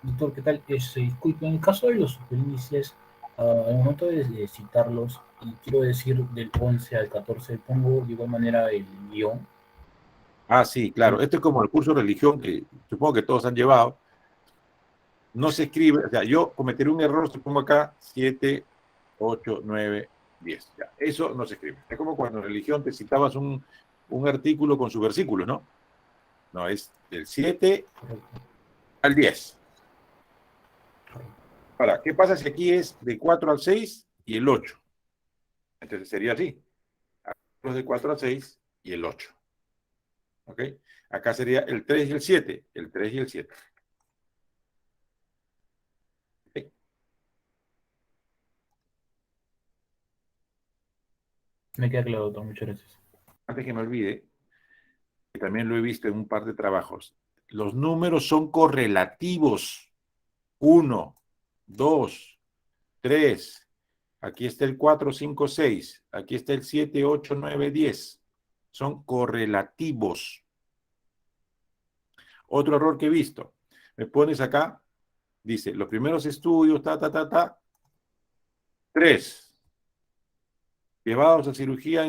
Doctor, ¿qué tal? Disculpe, en el caso de los superíndices, al momento de citarlos, y quiero decir del 11 al 14, pongo de igual manera el guión. Ah, sí, claro. Esto es como el curso de religión que supongo que todos han llevado. No se escribe, o sea, yo cometeré un error si pongo acá 7, 8, 9, 10. Ya, eso no se escribe. Es como cuando en religión te citabas un artículo con su versículo, ¿no? No, es del 7 al 10. Ahora, ¿qué pasa si aquí es de 4 al 6 y el 8? Entonces sería así. Los de 4 al 6 y el 8. ¿Ok? Acá sería el 3 y el 7. El 3 y el 7. ¿Ok? Me queda claro, doctor. Muchas gracias. Antes que me olvide, que también lo he visto en un par de trabajos, los números son correlativos. 1, 2, 3. Aquí está el 4, 5, 6. Aquí está el 7, 8, 9, 10. Son correlativos. Otro error que he visto. Me pones acá, dice, los primeros estudios, 3. Llevados a cirugía,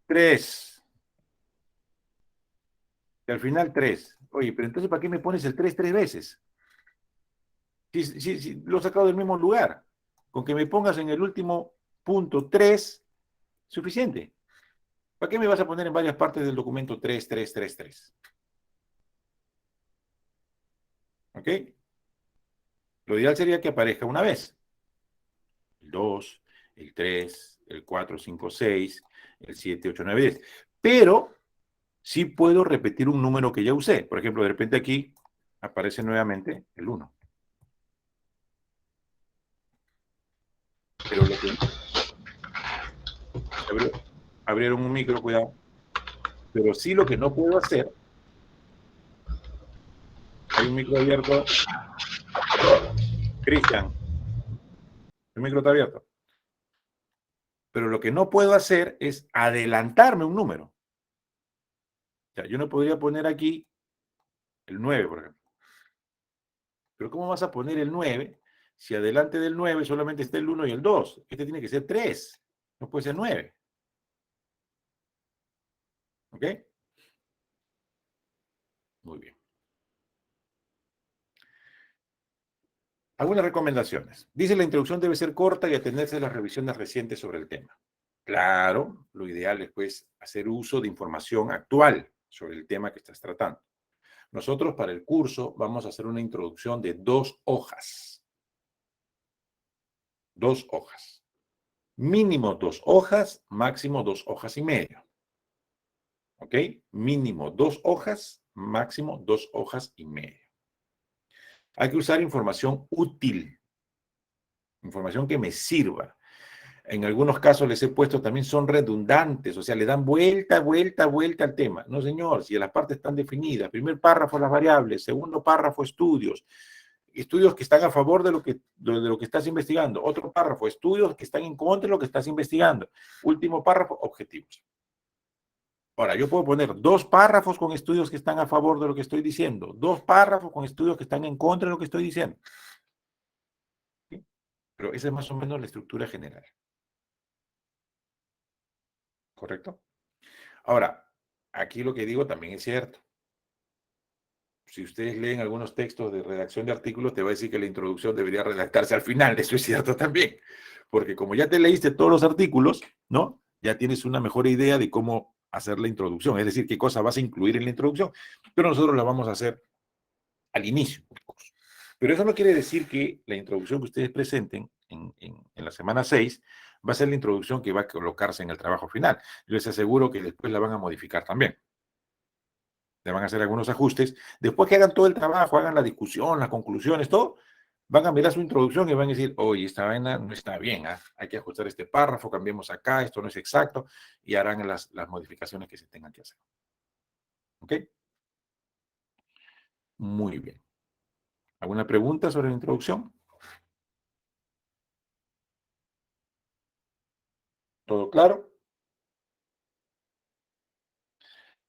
3. Y al final 3. Oye, pero entonces, ¿para qué me pones el 3 veces? Si lo he sacado del mismo lugar. Con que me pongas en el último punto 3, suficiente. ¿Para qué me vas a poner en varias partes del documento 3, 3, 3, 3? ¿Ok? Lo ideal sería que aparezca una vez. El 2, el 3, el 4, 5, 6, el 7, 8, 9, 10. Pero sí puedo repetir un número que ya usé. Por ejemplo, de repente aquí aparece nuevamente el 1. Pero lo que... Abrieron un micro, cuidado. Pero sí lo que no puedo hacer... Hay un micro abierto. Cristian, el micro está abierto. Pero lo que no puedo hacer es adelantarme un número. O sea, yo no podría poner aquí el 9, por ejemplo. Pero ¿cómo vas a poner el 9 si adelante del 9 solamente está el 1 y el 2? Este tiene que ser 3. No puede ser 9. ¿Ok? Muy bien. Algunas recomendaciones. Dice, la introducción debe ser corta y atenerse a las revisiones recientes sobre el tema. Claro, lo ideal es pues hacer uso de información actual sobre el tema que estás tratando. Nosotros para el curso vamos a hacer una introducción de 2 hojas. 2 hojas. Mínimo 2 hojas, máximo 2 hojas y medio. ¿Ok? Mínimo 2 hojas, máximo 2 hojas y medio. Hay que usar información útil. Información que me sirva. En algunos casos les he puesto también son redundantes, o sea, le dan vuelta, vuelta, vuelta al tema. No, señor, si las partes están definidas. Primer párrafo, las variables. Segundo párrafo, estudios. Estudios que están a favor de lo que estás investigando. Otro párrafo, estudios que están en contra de lo que estás investigando. Último párrafo, objetivos. Ahora, yo puedo poner 2 párrafos con estudios que están a favor de lo que estoy diciendo. 2 párrafos con estudios que están en contra de lo que estoy diciendo. ¿Sí? Pero esa es más o menos la estructura general. ¿Correcto? Ahora, aquí lo que digo también es cierto. Si ustedes leen algunos textos de redacción de artículos, te va a decir que la introducción debería redactarse al final. Eso es cierto también. Porque como ya te leíste todos los artículos, ¿no? Ya tienes una mejor idea de cómo hacer la introducción. Es decir, qué cosa vas a incluir en la introducción. Pero nosotros la vamos a hacer al inicio del curso. Pero eso no quiere decir que la introducción que ustedes presenten en la semana 6 va a ser la introducción que va a colocarse en el trabajo final. Yo les aseguro que después la van a modificar también. Le van a hacer algunos ajustes. Después que hagan todo el trabajo, hagan la discusión, las conclusiones, todo, van a mirar su introducción y van a decir, oye, esta vaina no está bien, ¿eh? Hay que ajustar este párrafo, cambiemos acá, esto no es exacto, y harán las modificaciones que se tengan que hacer. ¿Ok? Muy bien. ¿Alguna pregunta sobre la introducción? ¿Todo claro?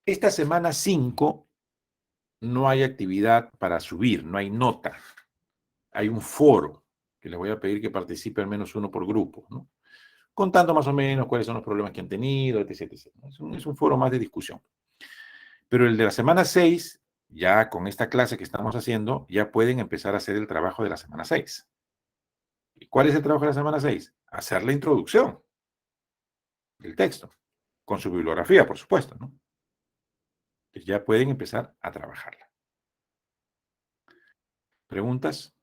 Esta semana 5 no hay actividad para subir, no hay nota. Hay un foro que les voy a pedir que participe al menos uno por grupo, ¿no? Contando más o menos cuáles son los problemas que han tenido, etc. etc. Es un foro más de discusión. Pero el de la semana 6, ya con esta clase que estamos haciendo, ya pueden empezar a hacer el trabajo de la semana 6. ¿Y cuál es el trabajo de la semana 6? Hacer la introducción del texto, con su bibliografía, por supuesto, ¿no? Entonces ya pueden empezar a trabajarla. ¿Preguntas?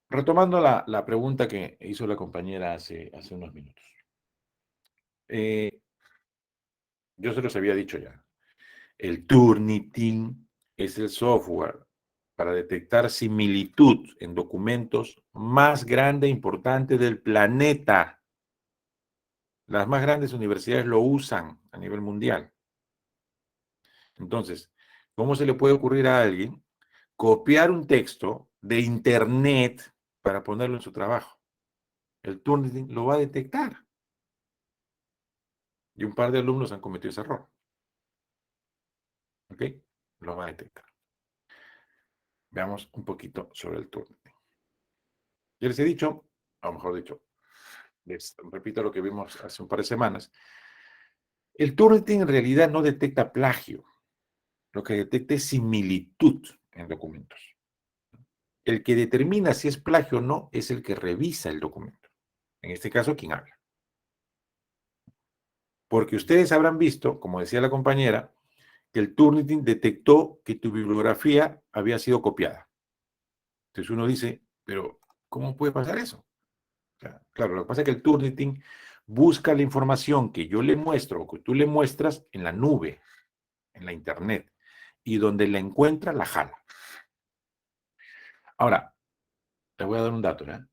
Retomando la pregunta que hizo la compañera hace unos minutos. Yo se los había dicho ya. El Turnitin es el software para detectar similitud en documentos más grande e importante del planeta. Las más grandes universidades lo usan a nivel mundial. Entonces, ¿cómo se le puede ocurrir a alguien copiar un texto de internet para ponerlo en su trabajo? El Turnitin lo va a detectar. Y un par de alumnos han cometido ese error. ¿Ok? Lo va a detectar. Veamos un poquito sobre el Turnitin. Ya les he dicho, o mejor dicho, les repito lo que vimos hace un par de semanas. El Turnitin en realidad no detecta plagio. Lo que detecta es similitud en documentos. El que determina si es plagio o no es el que revisa el documento. En este caso, quien habla. Porque ustedes habrán visto, como decía la compañera, que el Turnitin detectó que tu bibliografía había sido copiada. Entonces uno dice, pero ¿cómo puede pasar eso? O sea, claro, lo que pasa es que el Turnitin busca la información que yo le muestro o que tú le muestras en la nube, en la internet, y donde la encuentra, la jala. Ahora, te voy a dar un dato, ¿eh?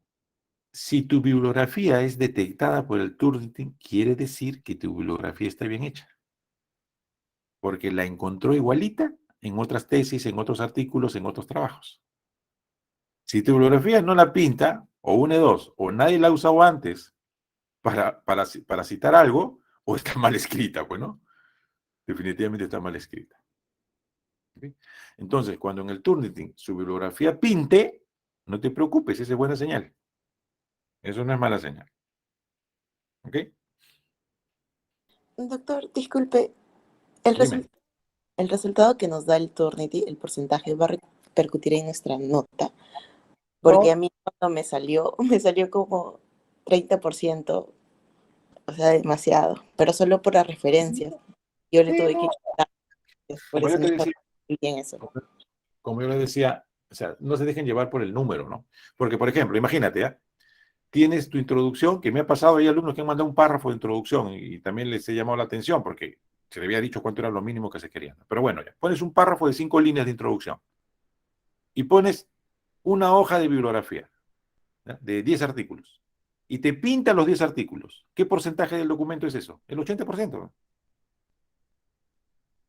Si tu bibliografía es detectada por el Turnitin, quiere decir que tu bibliografía está bien hecha. Porque la encontró igualita en otras tesis, en otros artículos, en otros trabajos. Si tu bibliografía no la pinta, o une dos, o nadie la ha usado antes para citar algo, o está mal escrita, pues, ¿no? Definitivamente está mal escrita. ¿Sí? Entonces, cuando en el Turnitin su bibliografía pinte, no te preocupes, esa es buena señal. Eso no es mala señal. ¿Ok? Doctor, disculpe, el, Dime. el resultado que nos da el Turnitin, el porcentaje, va a repercutir en nuestra nota, porque a No, mí cuando me salió como 30%, o sea, demasiado, pero solo por las referencias. Yo le sí, tuve que no. quitar, por Como eso yo no te está decía, bien eso. como yo les decía, o sea, no se dejen llevar por el número, ¿no? Porque, por ejemplo, imagínate, ¿eh? Tienes tu introducción, que me ha pasado, hay alumnos que han mandado un párrafo de introducción y también les he llamado la atención porque se le había dicho cuánto era lo mínimo que se quería. Pero bueno, ya, pones un párrafo de 5 líneas de introducción y pones una hoja de bibliografía, ¿ya? De 10 artículos y te pinta los 10 artículos. ¿Qué porcentaje del documento es eso? El 80%, ¿no?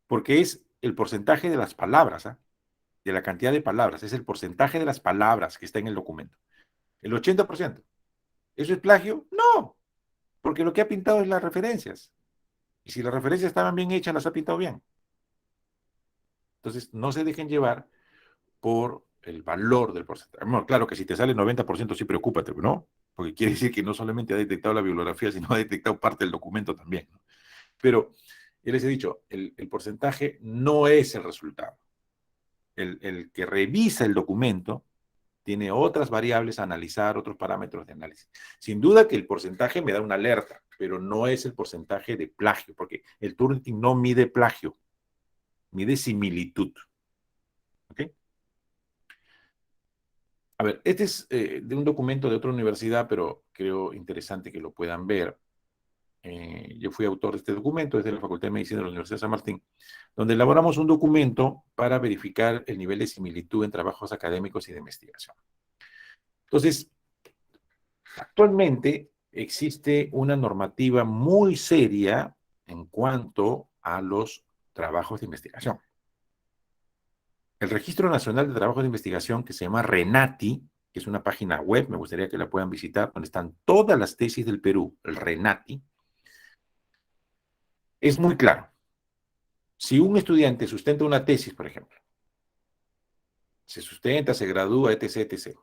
Porque es el porcentaje de las palabras, ¿eh? De la cantidad de palabras, es el porcentaje de las palabras que está en el documento. El 80%. ¿Eso es plagio? No, porque lo que ha pintado es las referencias. Y si las referencias estaban bien hechas, las ha pintado bien. Entonces, no se dejen llevar por el valor del porcentaje. Bueno, claro que si te sale el 90% sí preocúpate, ¿no? Porque quiere decir que no solamente ha detectado la bibliografía, sino ha detectado parte del documento también, ¿no? Pero, ya les he dicho, el porcentaje no es el resultado. El que revisa el documento tiene otras variables a analizar, otros parámetros de análisis. Sin duda que el porcentaje me da una alerta, pero no es el porcentaje de plagio, porque el Turnitin no mide plagio, mide similitud. ¿Ok? A ver, este es de un documento de otra universidad, pero creo interesante que lo puedan ver. Yo fui autor de este documento desde la Facultad de Medicina de la Universidad de San Martín, donde elaboramos un documento para verificar el nivel de similitud en trabajos académicos y de investigación. Entonces, actualmente existe una normativa muy seria en cuanto a los trabajos de investigación. El Registro Nacional de Trabajos de Investigación, que se llama RENATI, que es una página web, me gustaría que la puedan visitar, donde están todas las tesis del Perú, el RENATI, es muy claro. Si un estudiante sustenta una tesis, por ejemplo, se sustenta, se gradúa, etc., etc.,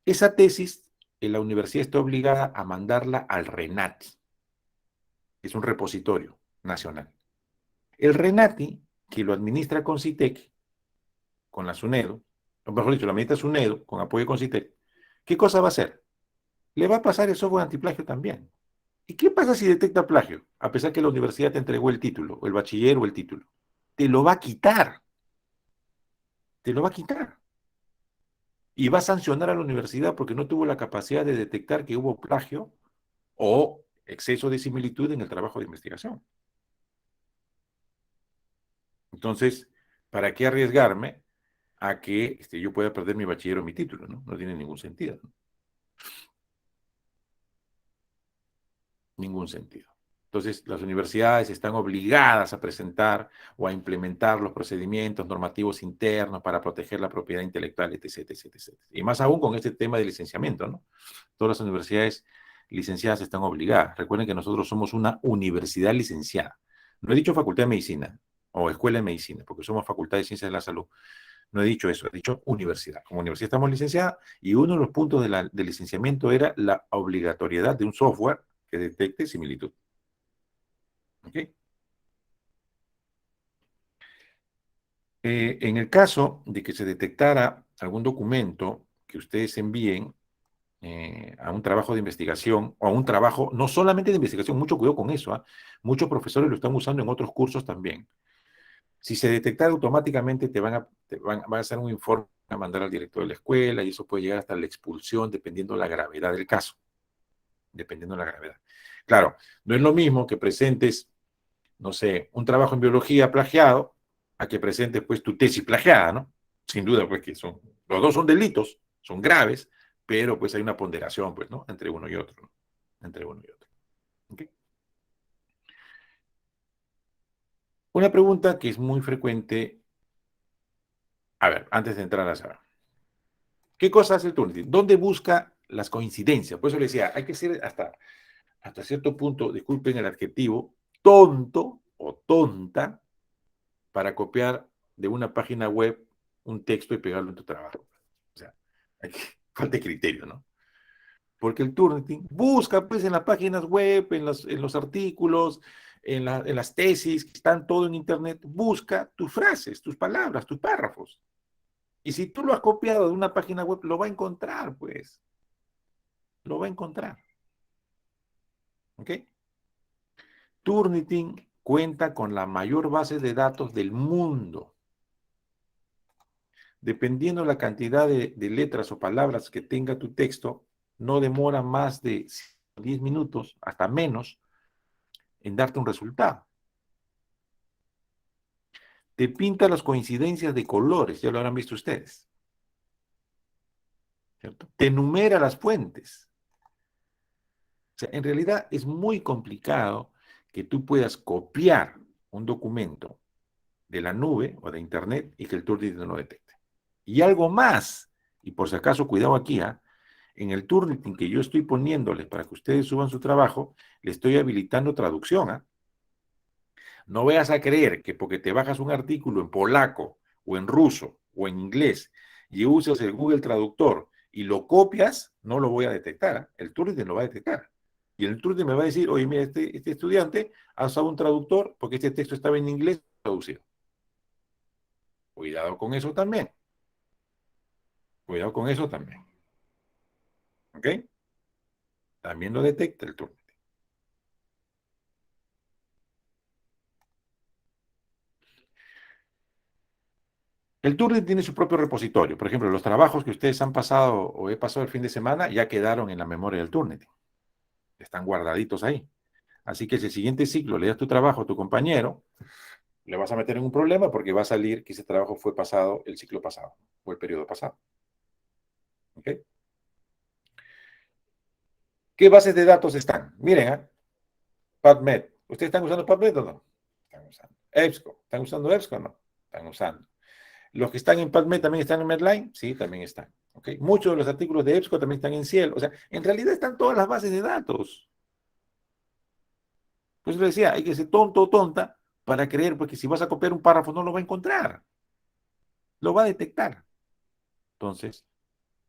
esa tesis, la universidad está obligada a mandarla al RENATI, que es un repositorio nacional. El RENATI, que lo administra CONCITEC, con la SUNEDO, o mejor dicho, lo administra SUNEDO, con apoyo de CONCITEC, ¿qué cosa va a hacer? Le va a pasar el software antiplagio también. ¿Y qué pasa si detecta plagio? A pesar que la universidad te entregó el título, o el bachiller o el título. Te lo va a quitar. Te lo va a quitar. Y va a sancionar a la universidad porque no tuvo la capacidad de detectar que hubo plagio o exceso de similitud en el trabajo de investigación. Entonces, ¿para qué arriesgarme a que yo pueda perder mi bachiller o mi título, ¿no? No tiene ningún sentido, ¿no? Ningún sentido. Entonces, las universidades están obligadas a presentar o a implementar los procedimientos normativos internos para proteger la propiedad intelectual, etc., etc., etc. Y más aún con este tema de licenciamiento, ¿no? Todas las universidades licenciadas están obligadas. Recuerden que nosotros somos una universidad licenciada. No he dicho facultad de medicina o escuela de medicina, porque somos facultad de ciencias de la salud. No he dicho eso, he dicho universidad. Como universidad estamos licenciadas y uno de los puntos del licenciamiento era la obligatoriedad de un software que detecte similitud. ¿Ok? En el caso de que se detectara algún documento que ustedes envíen a un trabajo de investigación o a un trabajo, no solamente de investigación, mucho cuidado con eso, ¿eh? Muchos profesores lo están usando en otros cursos también. Si se detectara automáticamente, van a hacer un informe a mandar al director de la escuela y eso puede llegar hasta la expulsión dependiendo de la gravedad del caso. Dependiendo de la gravedad. Claro, no es lo mismo que presentes, no sé, un trabajo en biología plagiado a que presentes pues tu tesis plagiada, ¿no? Sin duda, pues que los dos son delitos, son graves, pero pues hay una ponderación, pues, ¿no? Entre uno y otro, ¿no? Entre uno y otro. ¿Okay? Una pregunta que es muy frecuente, a ver, antes de entrar a saber, ¿qué cosa hace el Turnitin? ¿Dónde busca las coincidencias? Por eso le decía, hay que ser hasta cierto punto, disculpen el adjetivo, tonto o tonta para copiar de una página web un texto y pegarlo en tu trabajo. O sea, falta de criterio, ¿no? Porque el Turnitin busca pues en las páginas web, en los artículos, en las tesis, que están todo en internet, busca tus frases, tus palabras, tus párrafos. Y si tú lo has copiado de una página web, lo va a encontrar, pues. Lo va a encontrar. ¿Ok? Turnitin cuenta con la mayor base de datos del mundo. Dependiendo de la cantidad de letras o palabras que tenga tu texto, no demora más de 10 minutos, hasta menos, en darte un resultado. Te pinta las coincidencias de colores, ya lo habrán visto ustedes, ¿cierto? Te enumera las fuentes. O sea, en realidad es muy complicado que tú puedas copiar un documento de la nube o de internet y que el Turnitin no lo detecte. Y algo más, y por si acaso, cuidado aquí, en el Turnitin que yo estoy poniéndoles para que ustedes suban su trabajo, le estoy habilitando traducción. No vayas a creer que porque te bajas un artículo en polaco o en ruso o en inglés y usas el Google Traductor y lo copias, no lo voy a detectar. El Turnitin lo va a detectar. Y el Turnitin me va a decir, oye, mira, este estudiante ha usado un traductor porque este texto estaba en inglés traducido. Cuidado con eso también. Cuidado con eso también. ¿Ok? También lo detecta el Turnitin. El Turnitin tiene su propio repositorio. Por ejemplo, los trabajos que ustedes han pasado o he pasado el fin de semana ya quedaron en la memoria del Turnitin. Están guardaditos ahí. Así que si el siguiente ciclo le das tu trabajo a tu compañero, le vas a meter en un problema porque va a salir que ese trabajo fue pasado el ciclo pasado o el periodo pasado. ¿Ok? ¿Qué bases de datos están? Miren, PubMed. ¿Ustedes están usando PubMed o no? Están usando. EBSCO. ¿Están usando EBSCO o no? Están usando. ¿Los que están en PubMed también están en Medline? Sí, también están. ¿Okay? Muchos de los artículos de EBSCO también están en Ciel. O sea, en realidad están todas las bases de datos. Pues yo decía, hay que ser tonto o tonta para creer, porque si vas a copiar un párrafo no lo va a encontrar. Lo va a detectar. Entonces,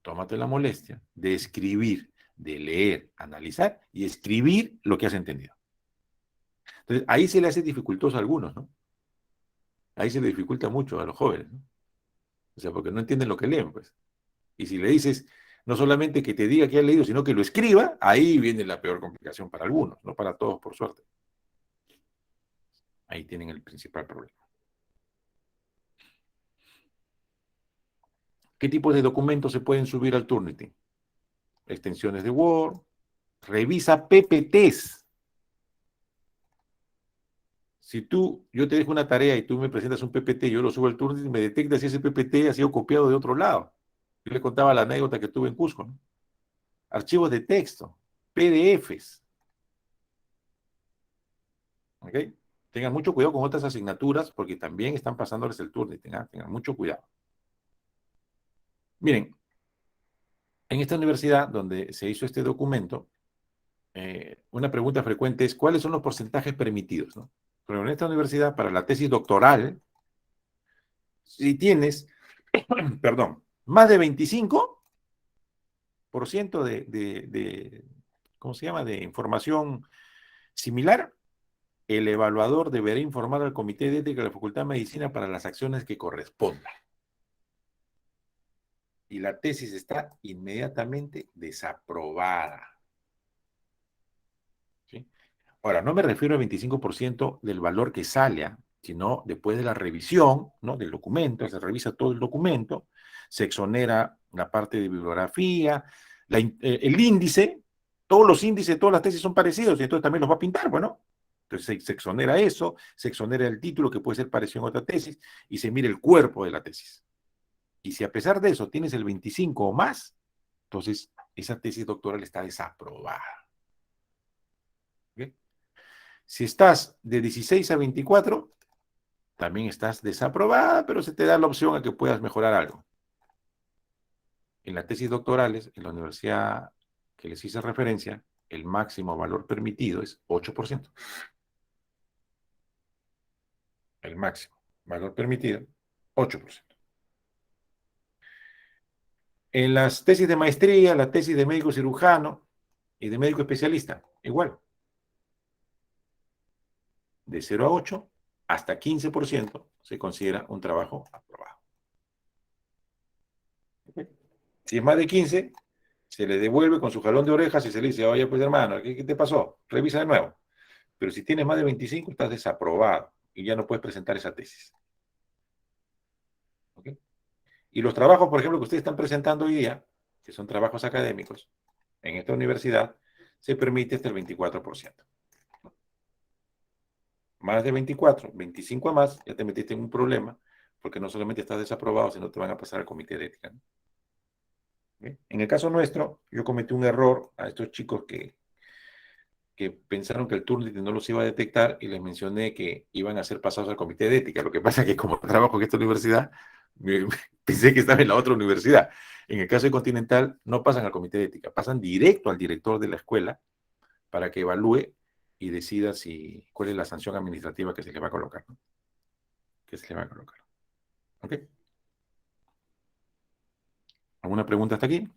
tómate la molestia de escribir, de leer, analizar y escribir lo que has entendido. Entonces, ahí se le hace dificultoso a algunos, ¿no? Ahí se le dificulta mucho a los jóvenes, ¿no? O sea, porque no entienden lo que leen, pues. Y si le dices, no solamente que te diga que ha leído, sino que lo escriba, ahí viene la peor complicación para algunos, no para todos, por suerte. Ahí tienen el principal problema. ¿Qué tipos de documentos se pueden subir al Turnitin? Extensiones de Word, revisa PPTs. Si yo te dejo una tarea y tú me presentas un PPT, yo lo subo al Turnitin y me detecta si ese PPT ha sido copiado de otro lado. Yo le contaba la anécdota que tuve en Cusco, ¿no? Archivos de texto, PDFs. ¿Ok? Tengan mucho cuidado con otras asignaturas porque también están pasándoles el Turnitin, ¿eh? Tengan mucho cuidado. Miren, en esta universidad donde se hizo este documento, una pregunta frecuente es ¿cuáles son los porcentajes permitidos? ¿No? Pero en esta universidad, para la tesis doctoral, si tienes, perdón, más de 25% ¿cómo se llama?, de información similar, el evaluador deberá informar al Comité de Ética de la Facultad de Medicina para las acciones que correspondan. Y la tesis está inmediatamente desaprobada. ¿Sí? Ahora, no me refiero al 25% del valor que sale, sino después de la revisión, ¿no?, del documento, se revisa todo el documento, se exonera la parte de bibliografía, el índice, todos los índices, todas las tesis son parecidos, y entonces también los va a pintar, bueno. Entonces se exonera eso, se exonera el título que puede ser parecido en otra tesis, y se mira el cuerpo de la tesis. Y si a pesar de eso tienes el 25 o más, entonces esa tesis doctoral está desaprobada. ¿Okay? Si estás de 16 a 24, también estás desaprobada, pero se te da la opción a que puedas mejorar algo. En las tesis doctorales, en la universidad que les hice referencia, el máximo valor permitido es 8%. El máximo valor permitido, 8%. En las tesis de maestría, la tesis de médico cirujano y de médico especialista, igual. De 0 a 8, hasta 15% se considera un trabajo aprobado. Si es más de 15, se le devuelve con su jalón de orejas y se le dice, oye, pues hermano, ¿qué te pasó? Revisa de nuevo. Pero si tienes más de 25, estás desaprobado y ya no puedes presentar esa tesis. ¿Okay? Y los trabajos, por ejemplo, que ustedes están presentando hoy día, que son trabajos académicos, en esta universidad, se permite hasta el 24%. Más de 24, 25 a más, ya te metiste en un problema, porque no solamente estás desaprobado, sino te van a pasar al comité de ética, ¿no? ¿Okay? En el caso nuestro, yo cometí un error a estos chicos que pensaron que el Turnitin no los iba a detectar y les mencioné que iban a ser pasados al comité de ética. Lo que pasa es que como trabajo en esta universidad, pensé que estaba en la otra universidad. En el caso de Continental, no pasan al comité de ética, pasan directo al director de la escuela para que evalúe y decida cuál es la sanción administrativa que se le va a colocar, ¿no? Que se le va a colocar. ¿Ok? ¿Alguna pregunta hasta aquí?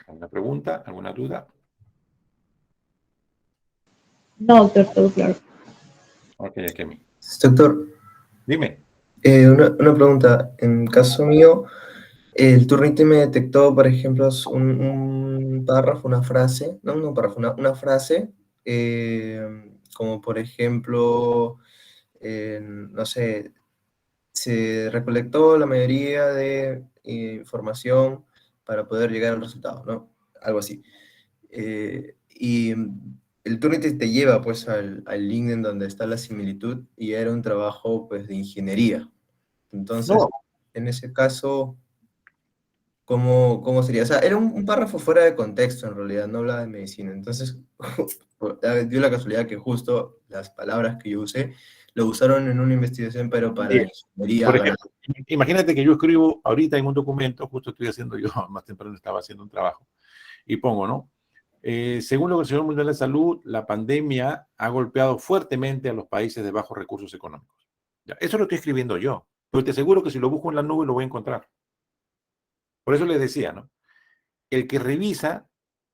¿Alguna pregunta? ¿Alguna duda? No, doctor, todo claro. Ok, Akemi. Doctor, Dime. una pregunta. En caso mío, el Turnitin me detectó, por ejemplo, un párrafo, una frase, no un párrafo, una frase, como por ejemplo, no sé, se recolectó la mayoría de información para poder llegar al resultado, ¿no? Algo así. Y el Turnitin te lleva pues al link en donde está la similitud y era un trabajo pues de ingeniería. Entonces, No, en ese caso, ¿cómo sería? O sea, era un párrafo fuera de contexto en realidad, no hablaba de medicina. Entonces, dio la casualidad que justo las palabras que yo usé lo usaron en una investigación, pero para sí. ingeniería, Por ¿verdad? ejemplo, imagínate que yo escribo ahorita en un documento, justo estoy haciendo yo, más temprano estaba haciendo un trabajo, y pongo, ¿no? Según la Organización Mundial de Salud, la pandemia ha golpeado fuertemente a los países de bajos recursos económicos. Ya, eso lo estoy escribiendo yo, pero te aseguro que si lo busco en la nube lo voy a encontrar. Por eso les decía, ¿no? El que revisa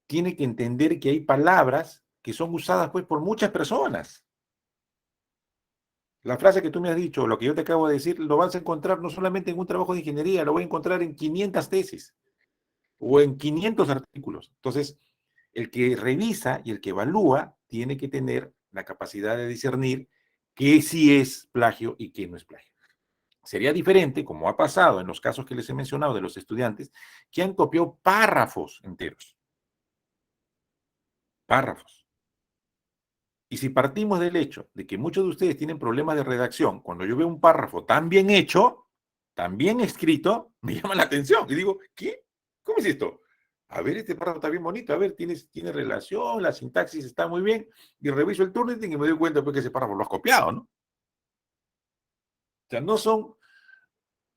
tiene que entender que hay palabras que son usadas pues por muchas personas. La frase que tú me has dicho, lo que yo te acabo de decir, lo vas a encontrar no solamente en un trabajo de ingeniería, lo voy a encontrar en 500 tesis o en 500 artículos. Entonces, el que revisa y el que evalúa tiene que tener la capacidad de discernir qué sí es plagio y qué no es plagio. Sería diferente, como ha pasado en los casos que les he mencionado de los estudiantes, que han copiado párrafos enteros. párrafos. Y si partimos del hecho de que muchos de ustedes tienen problemas de redacción, cuando yo veo un párrafo tan bien hecho, tan bien escrito, me llama la atención. Y digo, ¿qué? ¿Cómo es esto? A ver, este párrafo está bien bonito, a ver, tiene relación, la sintaxis está muy bien, y reviso el Turnitin y me doy cuenta pues, que ese párrafo lo has copiado, ¿no? O sea, no son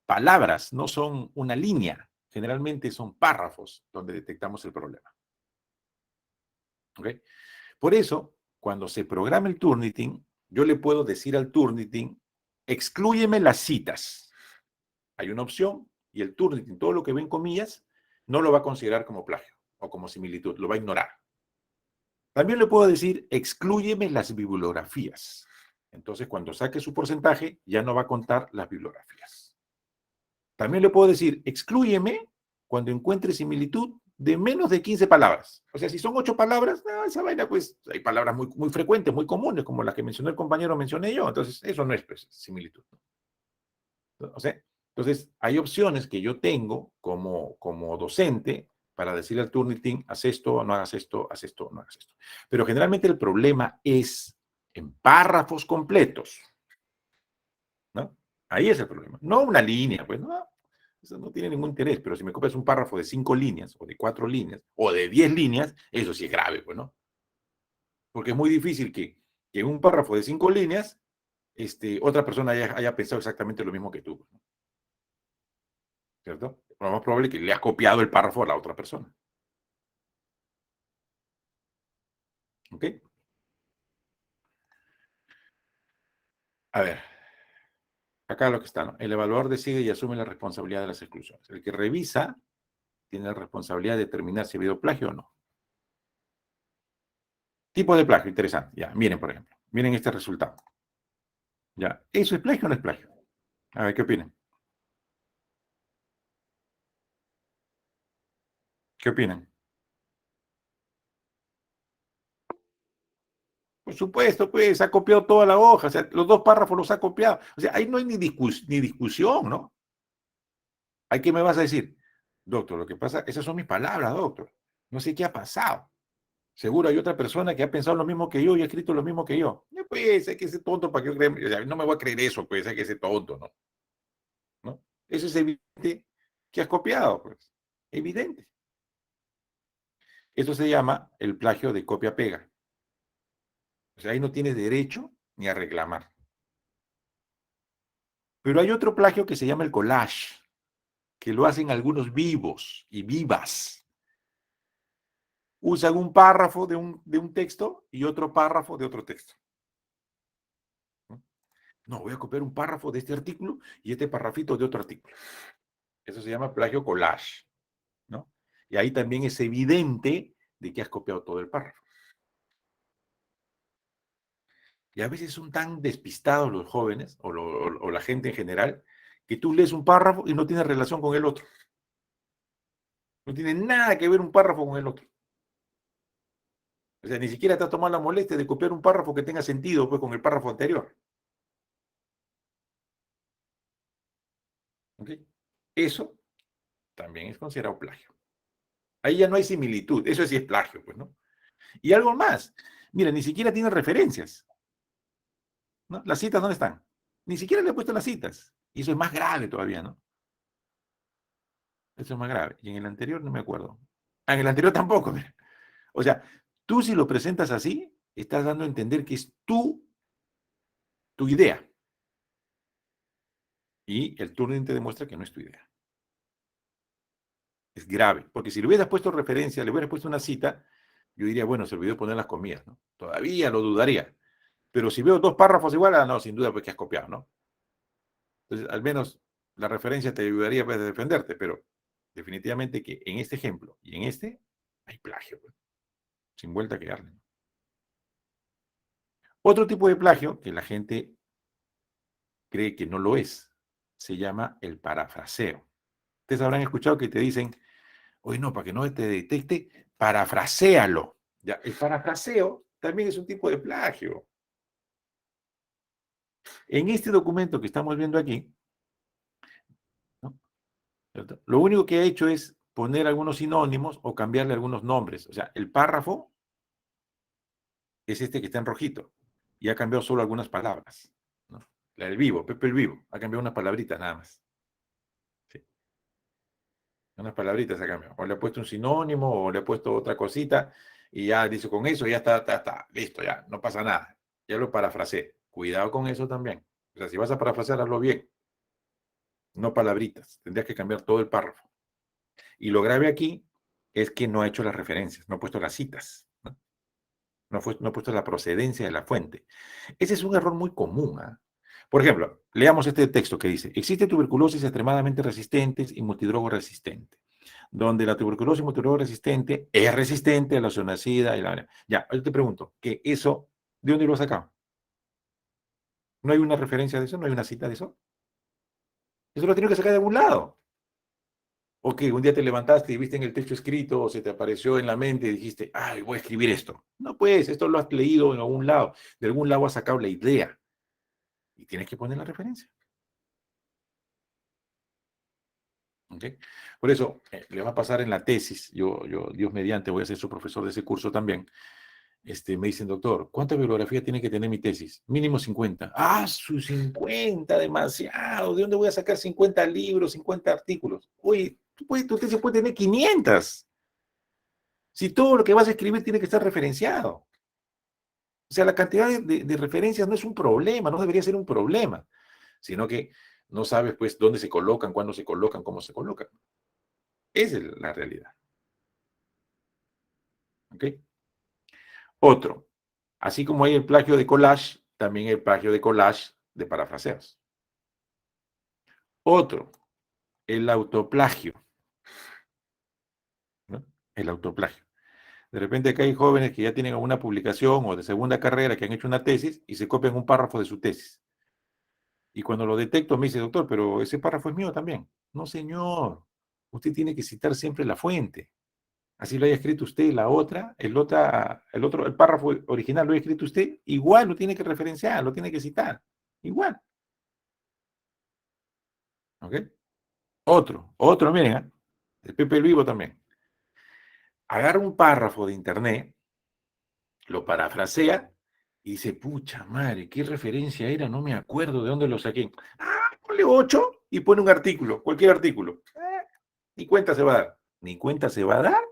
palabras, no son una línea, generalmente son párrafos donde detectamos el problema. ¿Ok? Por eso, cuando se programa el Turnitin, yo le puedo decir al Turnitin, exclúyeme las citas. Hay una opción y el Turnitin, todo lo que ve en comillas, no lo va a considerar como plagio o como similitud, lo va a ignorar. También le puedo decir, exclúyeme las bibliografías. Entonces, cuando saque su porcentaje, ya no va a contar las bibliografías. También le puedo decir, exclúyeme cuando encuentre similitud de menos de 15 palabras. O sea, si son 8 palabras, no, esa vaina, pues, hay palabras muy, muy frecuentes, muy comunes, como las que mencionó el compañero, mencioné yo. Entonces, eso no es pues, similitud. O sea, entonces, hay opciones que yo tengo como docente para decirle al Turnitin, haz esto, no hagas esto, haz esto, no hagas esto. Pero generalmente el problema es en párrafos completos, ¿no? Ahí es el problema. No una línea, pues, no, eso no tiene ningún interés, pero si me copias un párrafo de 5 líneas, o de 4 líneas, o de 10 líneas, eso sí es grave, pues, ¿no? Porque es muy difícil que en un párrafo de 5 líneas, otra persona haya pensado exactamente lo mismo que tú, ¿no? ¿Cierto? Lo más probable es que le has copiado el párrafo a la otra persona. ¿Ok? A ver, acá lo que está, ¿no? El evaluador decide y asume la responsabilidad de las exclusiones. El que revisa tiene la responsabilidad de determinar si ha habido plagio o no. Tipo de plagio, interesante. Ya, miren, por ejemplo. Miren este resultado. Ya, ¿eso es plagio o no es plagio? A ver, ¿qué opinan? ¿Qué opinan? Por supuesto, pues, ha copiado toda la hoja, o sea, los 2 párrafos los ha copiado. O sea, ahí no hay ni discusión, ¿no? ¿Ahí qué me vas a decir? Doctor, lo que pasa, esas son mis palabras, doctor. No sé qué ha pasado. Seguro hay otra persona que ha pensado lo mismo que yo y ha escrito lo mismo que yo. Pues, hay que ser tonto para que yo crea, o sea, no me voy a creer eso, pues, hay que ser tonto, ¿no? ¿No? Eso es evidente que has copiado, pues. Evidente. Eso se llama el plagio de copia-pega. O sea, ahí no tienes derecho ni a reclamar. Pero hay otro plagio que se llama el collage, que lo hacen algunos vivos y vivas. Usan un párrafo de un texto y otro párrafo de otro texto. No, voy a copiar un párrafo de este artículo y este parrafito de otro artículo. Eso se llama plagio collage, ¿no? Y ahí también es evidente de que has copiado todo el párrafo. Y a veces son tan despistados los jóvenes o la gente en general que tú lees un párrafo y no tiene relación con el otro. No tiene nada que ver un párrafo con el otro. O sea, ni siquiera te has tomado la molestia de copiar un párrafo que tenga sentido pues, con el párrafo anterior. ¿Ok? Eso también es considerado plagio. Ahí ya no hay similitud. Eso sí es plagio, pues, ¿no? Y algo más. Mira, ni siquiera tiene referencias, ¿no? Las citas, ¿dónde están? Ni siquiera le he puesto las citas. Y eso es más grave todavía, ¿no? Eso es más grave. Y en el anterior no me acuerdo. Ah, en el anterior tampoco, mira. O sea, tú si lo presentas así, estás dando a entender que es tu idea. Y el Turnitin te demuestra que no es tu idea. Es grave, porque si le hubieras puesto referencia, le hubieras puesto una cita, yo diría, bueno, se olvidó poner las comillas, ¿no? Todavía lo dudaría. Pero si veo 2 párrafos igual, no, sin duda, pues que has copiado, ¿no? Entonces, al menos la referencia te ayudaría pues, a defenderte, pero definitivamente que en este ejemplo y en este hay plagio, pues, sin vuelta que darle. Otro tipo de plagio que la gente cree que no lo es, se llama el parafraseo. Ustedes habrán escuchado que te dicen, oye, no, para que no te detecte, parafraséalo. Ya, el parafraseo también es un tipo de plagio. En este documento que estamos viendo aquí, ¿no? Lo único que ha hecho es poner algunos sinónimos o cambiarle algunos nombres. O sea, el párrafo es este que está en rojito. Y ha cambiado solo algunas palabras, ¿no? La del Vivo, Pepe el Vivo, ha cambiado unas palabritas nada más. Sí. Unas palabritas ha cambiado. O le ha puesto un sinónimo, o le ha puesto otra cosita, y ya dice, con eso ya está, listo, ya, no pasa nada. Ya lo parafraseé. Cuidado con eso también. O sea, si vas a parafrasear, hazlo bien. No palabritas. Tendrías que cambiar todo el párrafo. Y lo grave aquí es que no ha hecho las referencias, no ha puesto las citas, ¿no? No ha puesto la procedencia de la fuente. Ese es un error muy común, ¿eh? Por ejemplo, leamos este texto que dice, existe tuberculosis extremadamente resistente y multidrogo resistente, donde la tuberculosis multidrogo resistente es resistente a la zoonocida y la... Ya, yo te pregunto, ¿que eso, de dónde lo has sacado? ¿No hay una referencia de eso? ¿No hay una cita de eso? Eso lo tiene que sacar de algún lado. O que un día te levantaste y viste en el texto escrito o se te apareció en la mente y dijiste, ay, voy a escribir esto. No, pues, esto lo has leído en algún lado. De algún lado has sacado la idea. Y tienes que poner la referencia. ¿Okay? Por eso, le va a pasar en la tesis, Dios mediante, voy a ser su profesor de ese curso también. Me dicen, doctor, ¿cuánta bibliografía tiene que tener mi tesis? Mínimo 50. ¡Ah, sus 50! Demasiado. ¿De dónde voy a sacar 50 libros, 50 artículos? Oye, tu tesis puede tener 500. Si todo lo que vas a escribir tiene que estar referenciado. O sea, la cantidad de referencias no es un problema, no debería ser un problema, sino que no sabes, pues, dónde se colocan, cuándo se colocan, cómo se colocan. Esa es la realidad. ¿Ok? Otro. Así como hay el plagio de collage, también hay el plagio de collage de parafraseos. Otro. El autoplagio, ¿no? El autoplagio. De repente acá hay jóvenes que ya tienen alguna publicación o de segunda carrera que han hecho una tesis y se copian un párrafo de su tesis. Y cuando lo detecto me dice, doctor, pero ese párrafo es mío también. No, señor. Usted tiene que citar siempre la fuente. Así lo haya escrito usted, el párrafo original lo haya escrito usted, igual lo tiene que referenciar, lo tiene que citar. Igual. ¿Ok? Otro, miren, ¿eh? El Pepe el Vivo también. Agarra un párrafo de internet, lo parafrasea y dice, pucha madre, ¿qué referencia era? No me acuerdo de dónde lo saqué. Ah, ponle 8 y pone un artículo, cualquier artículo. Ni cuenta se va a dar. Ni cuenta se va a dar.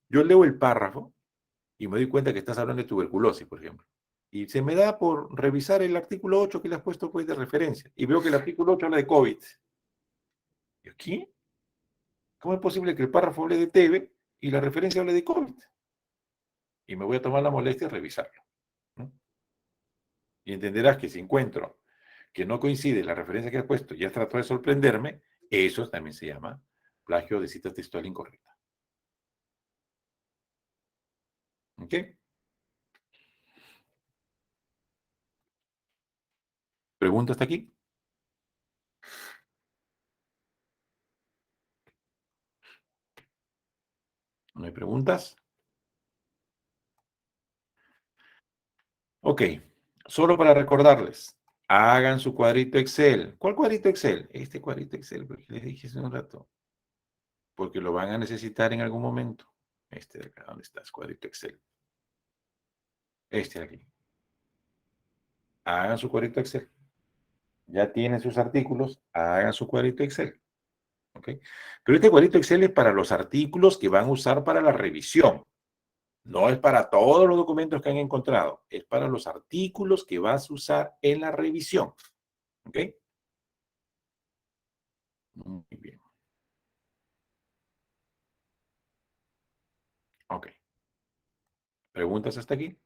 Yo leo el párrafo y me doy cuenta que estás hablando de tuberculosis, por ejemplo. Y se me da por revisar el artículo 8 que le has puesto pues, de referencia. Y veo que el artículo 8 habla de COVID. ¿Y aquí? ¿Cómo es posible que el párrafo hable de TB y la referencia hable de COVID? Y me voy a tomar la molestia de revisarlo, ¿no? Y entenderás que si encuentro que no coincide la referencia que has puesto y has tratado de sorprenderme, eso también se llama plagio de cita textual incorrecta. ¿Ok? ¿Pregunta hasta aquí? ¿No hay preguntas? Ok, solo para recordarles, hagan su cuadrito Excel. ¿Cuál cuadrito Excel? Este cuadrito Excel, porque les dije hace un rato. Porque lo van a necesitar en algún momento. Este de acá, ¿dónde está? El cuadrito Excel. Este de aquí. Hagan su cuadrito Excel. Ya tienen sus artículos, hagan su cuadrito Excel. ¿Ok? Pero este cuadrito Excel es para los artículos que van a usar para la revisión. No es para todos los documentos que han encontrado. Es para los artículos que vas a usar en la revisión. ¿Ok? Muy bien. Ok. ¿Preguntas hasta aquí?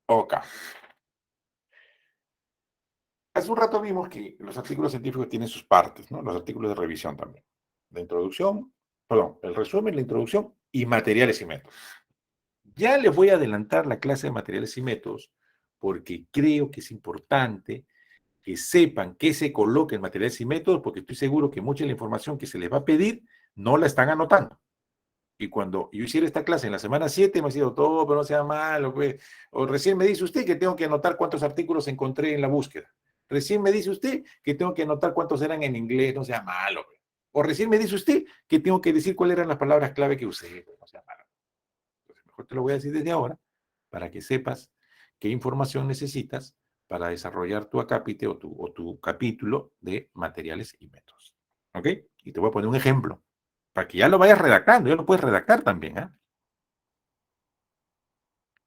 Ok. Hace un rato vimos que los artículos científicos tienen sus partes, ¿no? Los artículos de revisión también. La introducción, perdón, el resumen, la introducción y materiales y métodos. Ya les voy a adelantar la clase de materiales y métodos porque creo que es importante que sepan qué se coloca en materiales y métodos porque estoy seguro que mucha de la información que se les va a pedir no la están anotando. Y cuando yo hiciera esta clase en la semana 7, me ha sido todo, pero no sea malo, pues. O recién me dice usted que tengo que anotar cuántos artículos encontré en la búsqueda. Recién me dice usted que tengo que anotar cuántos eran en inglés, no sea malo. O recién me dice usted que tengo que decir cuáles eran las palabras clave que usé, no sea malo. Entonces, mejor te lo voy a decir desde ahora para que sepas qué información necesitas para desarrollar tu acápite o tu capítulo de materiales y métodos. ¿Ok? Y te voy a poner un ejemplo para que ya lo vayas redactando. Ya lo puedes redactar también. ¿Eh?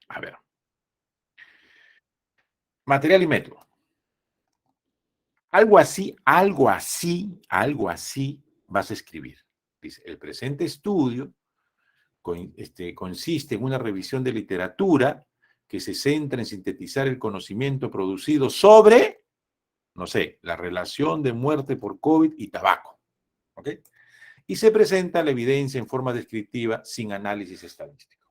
A ver. Material y método. Algo así vas a escribir. Dice, el presente estudio consiste en una revisión de literatura que se centra en sintetizar el conocimiento producido sobre, no sé, la relación de muerte por COVID y tabaco. ¿Ok? Y se presenta la evidencia en forma descriptiva sin análisis estadístico.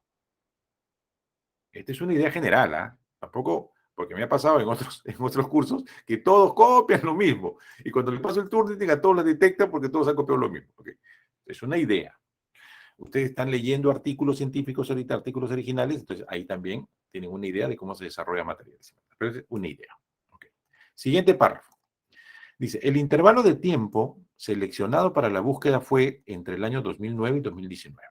Esta es una idea general, ¿ah? Tampoco, porque me ha pasado en otros cursos que todos copian lo mismo. Y cuando le paso el Turnitin a todos la detectan porque todos han copiado lo mismo. ¿Okay? Es una idea. Ustedes están leyendo artículos científicos ahorita, artículos originales, entonces ahí también tienen una idea de cómo se desarrolla materiales. Pero es una idea. Okay. Siguiente párrafo. Dice, el intervalo de tiempo seleccionado para la búsqueda fue entre el año 2009 y 2019.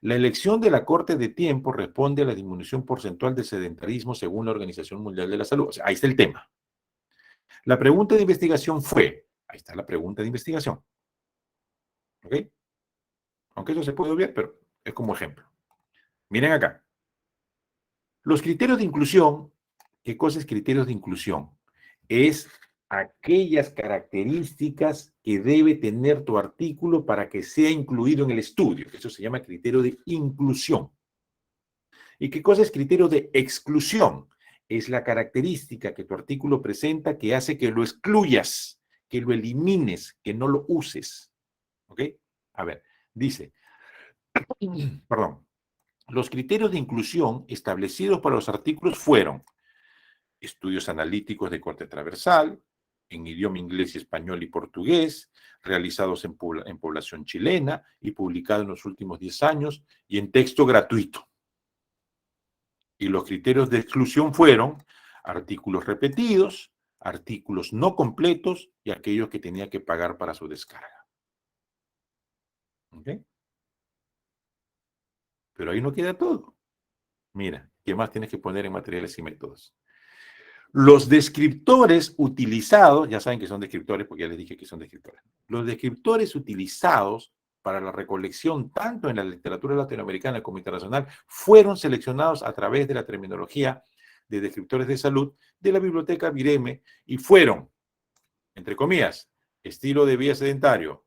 La elección de la corte de tiempo responde a la disminución porcentual de sedentarismo según la Organización Mundial de la Salud. O sea, ahí está el tema. La pregunta de investigación fue, ahí está la pregunta de investigación. ¿Ok? Aunque eso se puede obviar, pero es como ejemplo. Miren acá. Los criterios de inclusión, ¿qué cosa es criterios de inclusión? Es aquellas características que debe tener tu artículo para que sea incluido en el estudio. Eso se llama criterio de inclusión. ¿Y qué cosa es criterio de exclusión? Es la característica que tu artículo presenta que hace que lo excluyas, que lo elimines, que no lo uses. ¿Ok? A ver, dice, perdón, los criterios de inclusión establecidos para los artículos fueron estudios analíticos de corte transversal, en idioma inglés, español y portugués, realizados en población chilena y publicados en los últimos 10 años y en texto gratuito. Y los criterios de exclusión fueron artículos repetidos, artículos no completos y aquellos que tenía que pagar para su descarga. ¿Ok? Pero ahí no queda todo. Mira, ¿qué más tienes que poner en materiales y métodos? Los descriptores utilizados, ya saben que son descriptores porque ya les dije que son descriptores. Los descriptores utilizados para la recolección tanto en la literatura latinoamericana como internacional fueron seleccionados a través de la terminología de descriptores de salud de la biblioteca Vireme y fueron, entre comillas, estilo de vida sedentario,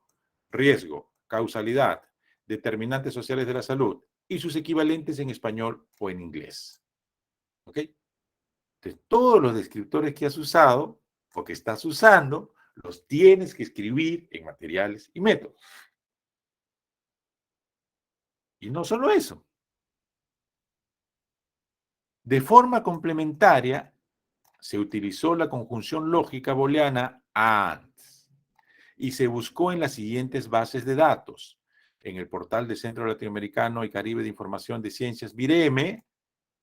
riesgo, causalidad, determinantes sociales de la salud y sus equivalentes en español o en inglés. ¿Ok? Entonces, todos los descriptores que has usado o que estás usando, los tienes que escribir en materiales y métodos. Y no solo eso. De forma complementaria, se utilizó la conjunción lógica booleana AND y se buscó en las siguientes bases de datos. En el portal de Centro Latinoamericano y Caribe de Información de Ciencias, Vireme,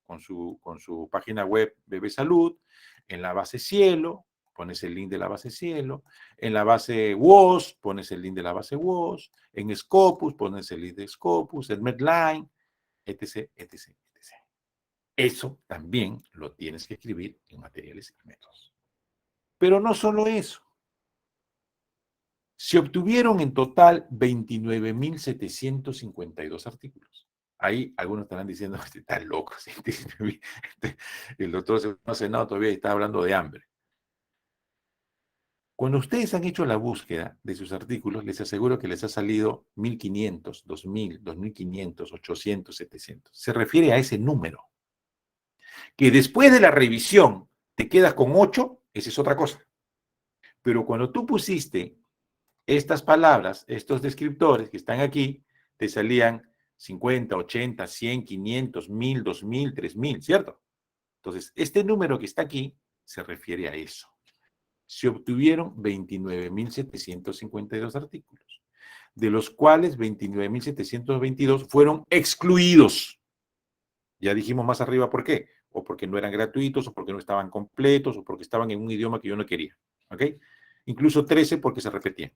con su página web Bebé Salud, en la base Cielo, pones el link de la base Cielo, en la base WOS, pones el link de la base WOS, en Scopus, pones el link de Scopus, en Medline, etc., etc., etc. Eso también lo tienes que escribir en materiales y métodos. Pero no solo eso. Se obtuvieron en total 29.752 artículos. Ahí algunos estarán diciendo, está loco. El doctor se ha cenado todavía y está hablando de hambre. Cuando ustedes han hecho la búsqueda de sus artículos, les aseguro que les ha salido 1.500, 2.000, 2.500, 800, 700. Se refiere a ese número. Que después de la revisión te quedas con 8, esa es otra cosa. Pero cuando tú pusiste estas palabras, estos descriptores que están aquí, te salían 50, 80, 100, 500, 1000, 2000, 3000, ¿cierto? Entonces, este número que está aquí se refiere a eso. Se obtuvieron 29.752 artículos, de los cuales 29.722 fueron excluidos. Ya dijimos más arriba por qué. o porque no eran gratuitos, o porque no estaban completos, o porque estaban en un idioma que yo no quería. ¿Ok? Incluso 13 porque se repetían.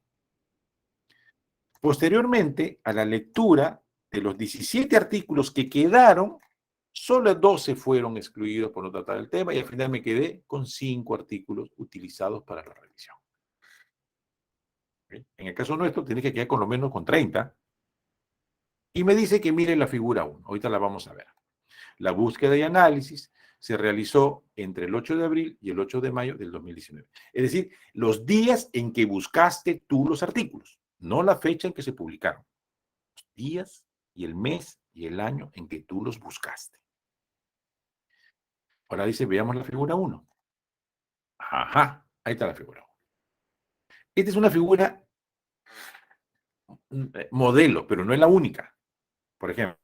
Posteriormente, a la lectura de los 17 artículos que quedaron, solo 12 fueron excluidos por no tratar el tema y al final me quedé con 5 artículos utilizados para la revisión. ¿Okay? En el caso nuestro, tiene que quedar con lo menos con 30. Y me dice que mire la figura 1. Ahorita la vamos a ver. La búsqueda y análisis se realizó entre el 8 de abril y el 8 de mayo del 2019. Es decir, los días en que buscaste tú los artículos, no la fecha en que se publicaron. Los días y el mes y el año en que tú los buscaste. Ahora dice, veamos la figura 1. Ajá, ahí está la figura 1. Esta es una figura modelo, pero no es la única. Por ejemplo,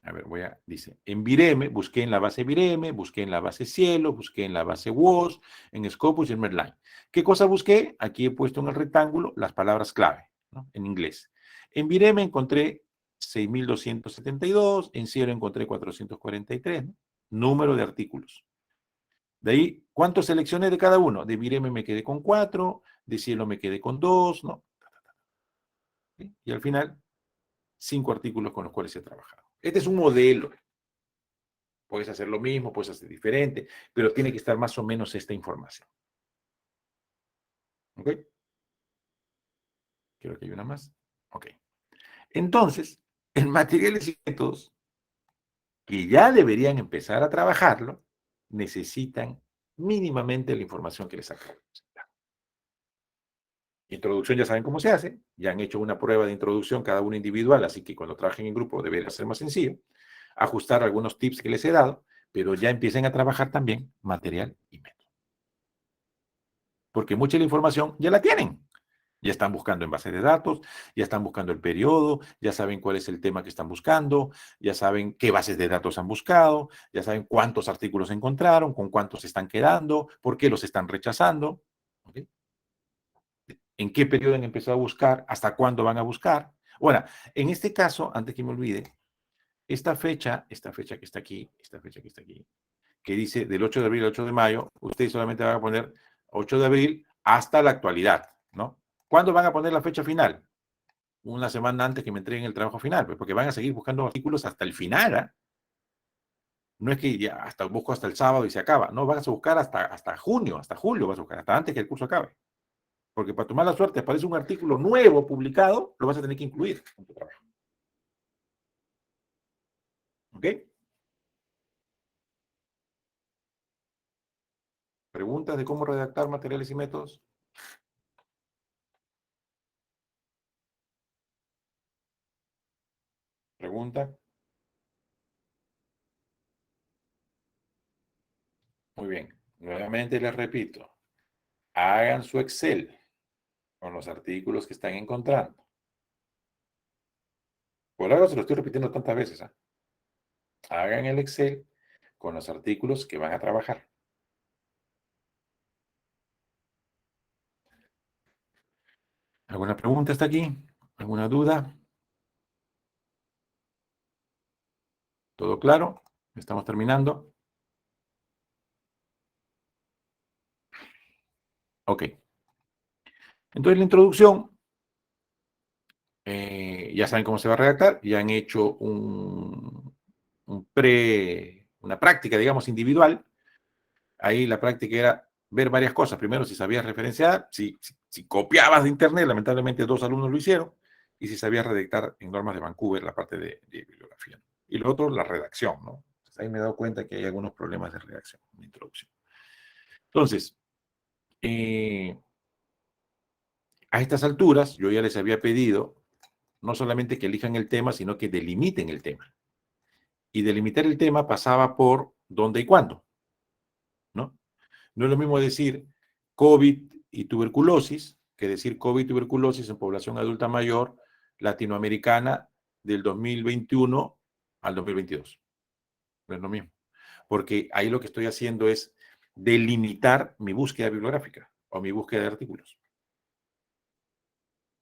a ver, dice, en Vireme, busqué en la base Vireme, busqué en la base Cielo, busqué en la base WOS, en Scopus y en Medline. ¿Qué cosa busqué? Aquí he puesto en el rectángulo las palabras clave, ¿no? En inglés. En Vireme encontré 6.272, en Cielo encontré 443, ¿no? Número de artículos. De ahí, ¿cuántas selecciones de cada uno? De Vireme me quedé con 4, de Cielo me quedé con 2, ¿no? ¿Sí? Y al final, 5 artículos con los cuales he trabajado. Este es un modelo. Puedes hacer lo mismo, puedes hacer diferente, pero tiene que estar más o menos esta información. ¿Ok? Creo que hay una más. Ok. Entonces, en materiales y métodos, que ya deberían empezar a trabajarlo, necesitan mínimamente la información que les acabo de presentar. Introducción ya saben cómo se hace, ya han hecho una prueba de introducción cada uno individual, así que cuando trabajen en grupo debería ser más sencillo. Ajustar algunos tips que les he dado, pero ya empiecen a trabajar también material y método. Porque mucha de la información ya la tienen. Ya están buscando en base de datos, ya están buscando el periodo, ya saben cuál es el tema que están buscando, ya saben qué bases de datos han buscado, ya saben cuántos artículos encontraron, con cuántos se están quedando, por qué los están rechazando, ¿okay? En qué periodo han empezado a buscar, hasta cuándo van a buscar. Bueno, en este caso, antes que me olvide, esta fecha que está aquí, que dice del 8 de abril al 8 de mayo, ustedes solamente van a poner 8 de abril hasta la actualidad, ¿no? ¿Cuándo van a poner la fecha final? Una semana antes que me entreguen el trabajo final, pues porque van a seguir buscando artículos hasta el final, ¿eh? No es que ya hasta busco hasta el sábado y se acaba, no, vas a buscar hasta junio, hasta julio vas a buscar, hasta antes que el curso acabe. Porque para tu mala suerte aparece un artículo nuevo publicado, lo vas a tener que incluir en tu trabajo. ¿Ok? ¿Preguntas de cómo redactar materiales y métodos? ¿Pregunta? Muy bien. Nuevamente les repito. Hagan su Excel con los artículos que están encontrando. Por algo se lo estoy repitiendo tantas veces. ¿Eh? Hagan el Excel con los artículos que van a trabajar. ¿Alguna pregunta hasta aquí? ¿Alguna duda? ¿Todo claro? Estamos terminando. Ok. Entonces la introducción, ya saben cómo se va a redactar, ya han hecho una práctica, digamos, individual. Ahí la práctica era ver varias cosas. Primero, si sabías referenciar, si copiabas de internet, lamentablemente 2 alumnos lo hicieron, y si sabías redactar en normas de Vancouver la parte de bibliografía. Y lo otro, la redacción, ¿no? Entonces, ahí me he dado cuenta que hay algunos problemas de redacción, de introducción. Entonces, a estas alturas, yo ya les había pedido no solamente que elijan el tema, sino que delimiten el tema. Y delimitar el tema pasaba por dónde y cuándo, ¿no? No es lo mismo decir COVID y tuberculosis que decir COVID y tuberculosis en población adulta mayor latinoamericana del 2021 al 2022. No es lo mismo. Porque ahí lo que estoy haciendo es delimitar mi búsqueda bibliográfica o mi búsqueda de artículos.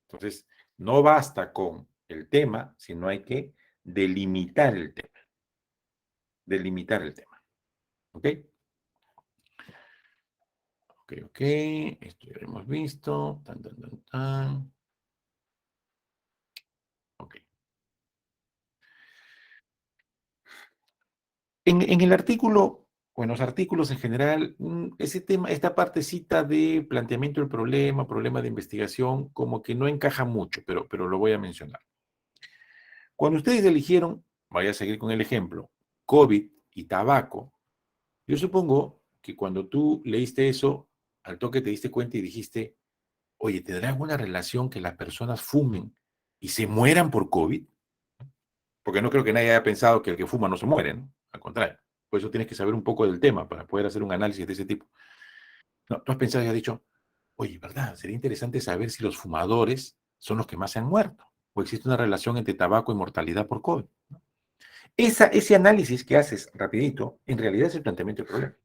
Entonces, no basta con el tema, sino hay que delimitar el tema. Delimitar el tema. ¿Ok? Ok. Esto ya lo hemos visto. Tan. Ok. En el artículo, o en los artículos en general, ese tema, esta partecita de planteamiento del problema de investigación, como que no encaja mucho, pero lo voy a mencionar. Cuando ustedes eligieron, voy a seguir con el ejemplo, COVID y tabaco, yo supongo que cuando tú leíste eso, al toque te diste cuenta y dijiste, oye, ¿tendrá alguna relación que las personas fumen y se mueran por COVID? Porque no creo que nadie haya pensado que el que fuma no se muere, ¿no? Al contrario. Por eso tienes que saber un poco del tema para poder hacer un análisis de ese tipo. No, tú has pensado y has dicho, oye, ¿verdad? Sería interesante saber si los fumadores son los que más se han muerto o existe una relación entre tabaco y mortalidad por COVID. Ese análisis que haces rapidito, en realidad es el planteamiento del problema.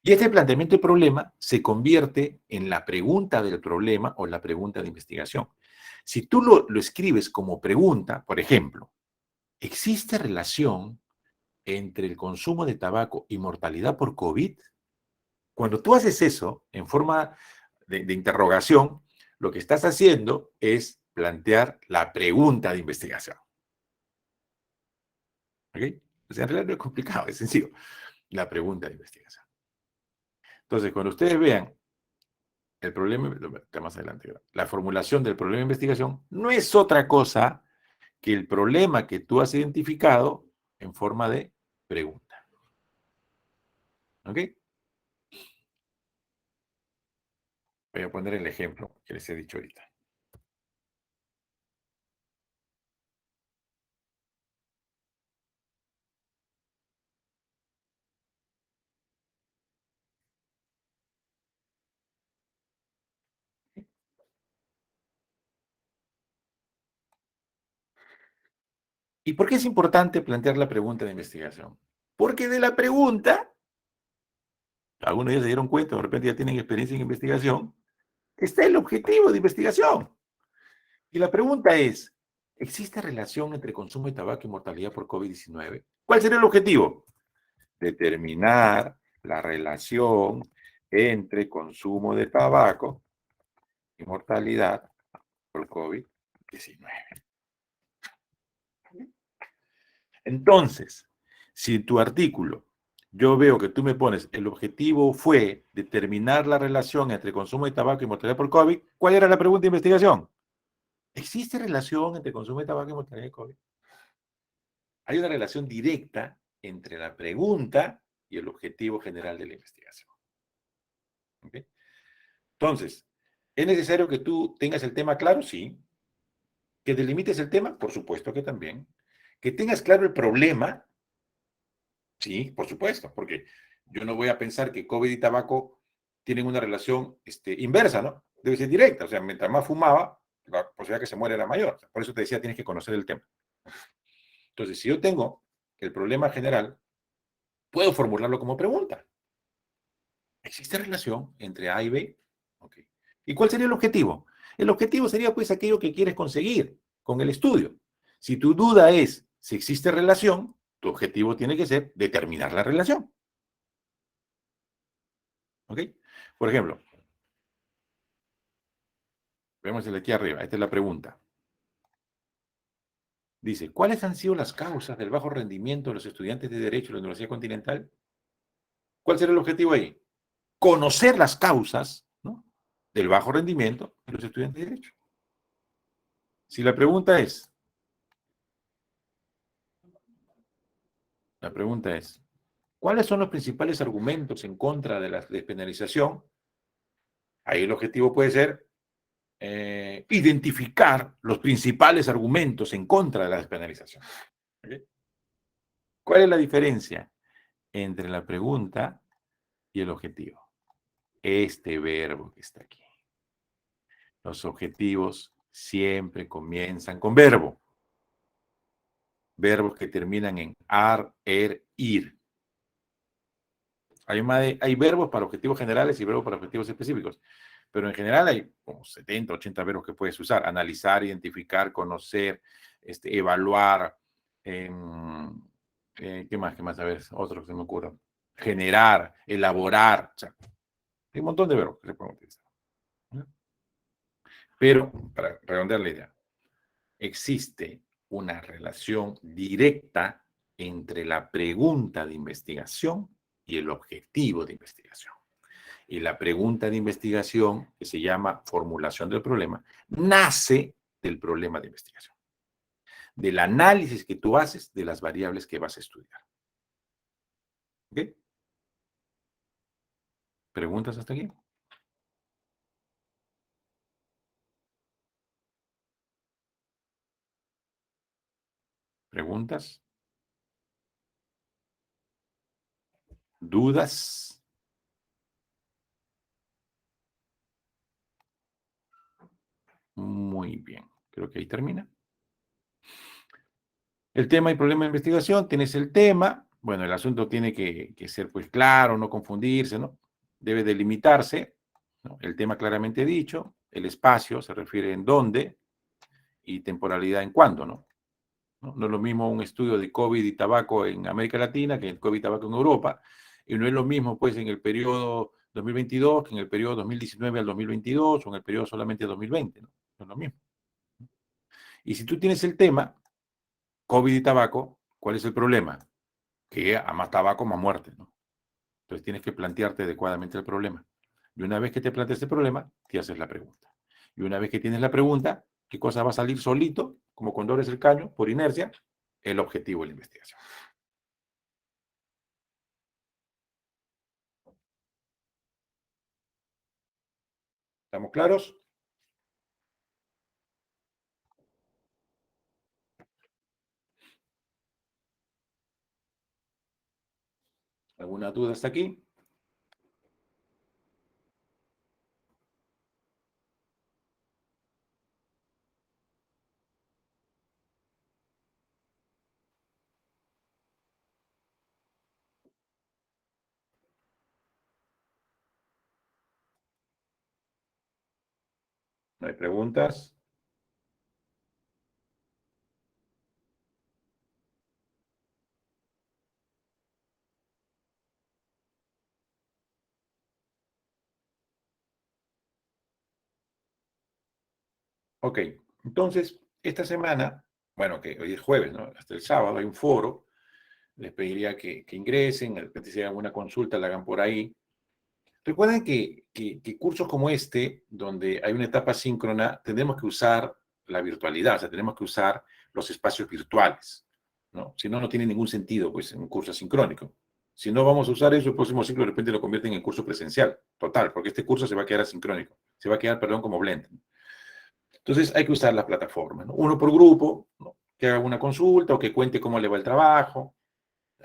Y este planteamiento del problema se convierte en la pregunta del problema o la pregunta de investigación. Si tú lo escribes como pregunta, por ejemplo, ¿existe relación entre el consumo de tabaco y mortalidad por COVID? Cuando tú haces eso en forma de interrogación, lo que estás haciendo es plantear la pregunta de investigación. ¿Ok? O sea, en realidad no es complicado, es sencillo. La pregunta de investigación. Entonces, cuando ustedes vean el problema, está más adelante, la formulación del problema de investigación no es otra cosa que el problema que tú has identificado en forma de pregunta. ¿Ok? Voy a poner el ejemplo que les he dicho ahorita. ¿Y por qué es importante plantear la pregunta de investigación? Porque de la pregunta, algunos ya se dieron cuenta, de repente ya tienen experiencia en investigación, está el objetivo de investigación. Y la pregunta es, ¿existe relación entre consumo de tabaco y mortalidad por COVID-19? ¿Cuál sería el objetivo? Determinar la relación entre consumo de tabaco y mortalidad por COVID-19. Entonces, si en tu artículo yo veo que tú me pones, el objetivo fue determinar la relación entre consumo de tabaco y mortalidad por COVID, ¿cuál era la pregunta de investigación? ¿Existe relación entre consumo de tabaco y mortalidad por COVID? Hay una relación directa entre la pregunta y el objetivo general de la investigación. ¿Okay? Entonces, ¿es necesario que tú tengas el tema claro? Sí. ¿Que delimites el tema? Por supuesto que también. ¿Que tengas claro el problema? Sí, por supuesto, porque yo no voy a pensar que COVID y tabaco tienen una relación inversa, ¿no? Debe ser directa, o sea, mientras más fumaba, la posibilidad de que se muera era mayor. Por eso te decía, tienes que conocer el tema. Entonces, si yo tengo el problema general, puedo formularlo como pregunta. ¿Existe relación entre A y B? Okay. ¿Y cuál sería el objetivo? El objetivo sería, pues, aquello que quieres conseguir con el estudio. Si tu duda es si existe relación, tu objetivo tiene que ser determinar la relación. ¿Ok? Por ejemplo, vemos el de aquí arriba. Esta es la pregunta. Dice, ¿cuáles han sido las causas del bajo rendimiento de los estudiantes de Derecho de la Universidad Continental? ¿Cuál será el objetivo ahí? Conocer las causas, ¿no?, del bajo rendimiento de los estudiantes de Derecho. Si la pregunta es, ¿cuáles son los principales argumentos en contra de la despenalización? Ahí el objetivo puede ser identificar los principales argumentos en contra de la despenalización. ¿Okay? ¿Cuál es la diferencia entre la pregunta y el objetivo? Este verbo que está aquí. Los objetivos siempre comienzan con verbo. Verbos que terminan en ar, ir. Hay verbos para objetivos generales y verbos para objetivos específicos. Pero en general hay como 70, 80 verbos que puedes usar. Analizar, identificar, conocer, evaluar, ¿Qué más? ¿Qué más? A ver, otro que se me ocurra. Generar, elaborar. O sea, hay un montón de verbos que se pueden utilizar. ¿No? Pero, para redondear la idea, existe una relación directa entre la pregunta de investigación y el objetivo de investigación. Y la pregunta de investigación, que se llama formulación del problema, nace del problema de investigación, del análisis que tú haces de las variables que vas a estudiar. ¿Ok? ¿Preguntas hasta aquí? ¿Preguntas? ¿Dudas? Muy bien. Creo que ahí termina. El tema y problema de investigación, tienes el tema. Bueno, el asunto tiene que ser pues claro, no confundirse, ¿no? Debe delimitarse, ¿no? El tema claramente dicho, el espacio se refiere en dónde y temporalidad en cuándo, ¿no? No es lo mismo un estudio de COVID y tabaco en América Latina que el COVID y tabaco en Europa, y no es lo mismo pues en el periodo 2022 que en el periodo 2019 al 2022 o en el periodo solamente 2020, ¿no? No es lo mismo. Y si tú tienes el tema, COVID y tabaco, ¿cuál es el problema? Que a más tabaco, más muerte, ¿no? Entonces tienes que plantearte adecuadamente el problema. Y una vez que te planteas el problema, te haces la pregunta. Y una vez que tienes la pregunta, ¿qué cosa va a salir solito? Como cuando abres el caño, por inercia, el objetivo de la investigación. ¿Estamos claros? ¿Alguna duda hasta aquí? ¿No hay preguntas? Ok, entonces, esta semana, bueno, que hoy es jueves, ¿no? Hasta el sábado hay un foro. Les pediría que ingresen, de repente si hay alguna consulta, la hagan por ahí. Recuerden que cursos como este, donde hay una etapa síncrona, tenemos que usar la virtualidad, o sea, tenemos que usar los espacios virtuales, ¿no? Si no, no tiene ningún sentido, pues, en un curso asincrónico. Si no vamos a usar eso, el próximo ciclo de repente lo convierten en curso presencial, total, porque este curso se va a quedar asincrónico, se va a quedar, perdón, como Blend. Entonces hay que usar las plataformas, ¿no? Uno por grupo, ¿no? Que haga una consulta o que cuente cómo le va el trabajo.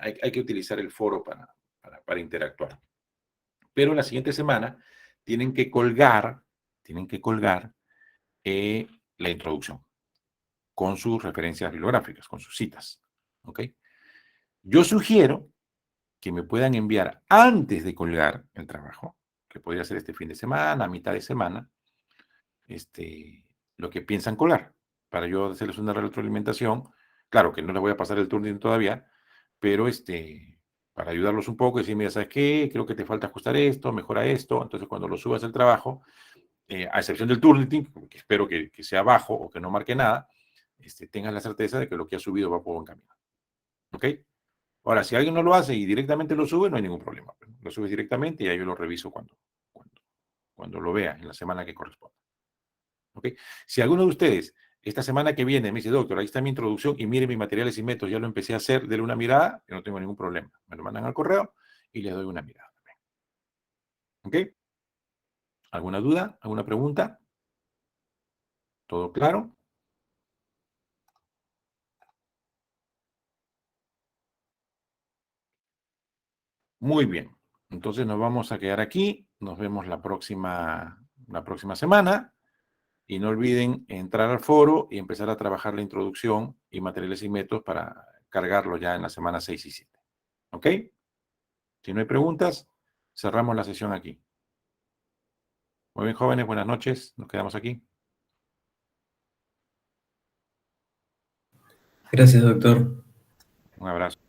Hay que utilizar el foro para interactuar. Pero la siguiente semana tienen que colgar la introducción con sus referencias bibliográficas, con sus citas. ¿Ok? Yo sugiero que me puedan enviar antes de colgar el trabajo, que podría ser este fin de semana, a mitad de semana, lo que piensan colgar, para yo hacerles una retroalimentación. Claro que no les voy a pasar el turno todavía, pero para ayudarlos un poco, decir, mira, ¿sabes qué? Creo que te falta ajustar esto, mejora esto. Entonces, cuando lo subas el trabajo, a excepción del Turnitin, que espero que sea bajo o que no marque nada, tengas la certeza de que lo que has subido va por buen camino. ¿Ok? Ahora, si alguien no lo hace y directamente lo sube, no hay ningún problema. Lo subes directamente y ahí yo lo reviso cuando lo vea en la semana que corresponda. ¿Ok? Si alguno de ustedes esta semana que viene me dice, doctor, ahí está mi introducción y mire mis materiales y métodos, ya lo empecé a hacer, denle una mirada, yo no tengo ningún problema. Me lo mandan al correo y les doy una mirada. ¿Ok? ¿Alguna duda? ¿Alguna pregunta? ¿Todo claro? Muy bien. Entonces nos vamos a quedar aquí. Nos vemos la próxima semana. Y no olviden entrar al foro y empezar a trabajar la introducción y materiales y métodos para cargarlo ya en la semana 6 y 7. ¿Ok? Si no hay preguntas, cerramos la sesión aquí. Muy bien, jóvenes, buenas noches. Nos quedamos aquí. Gracias, doctor. Un abrazo.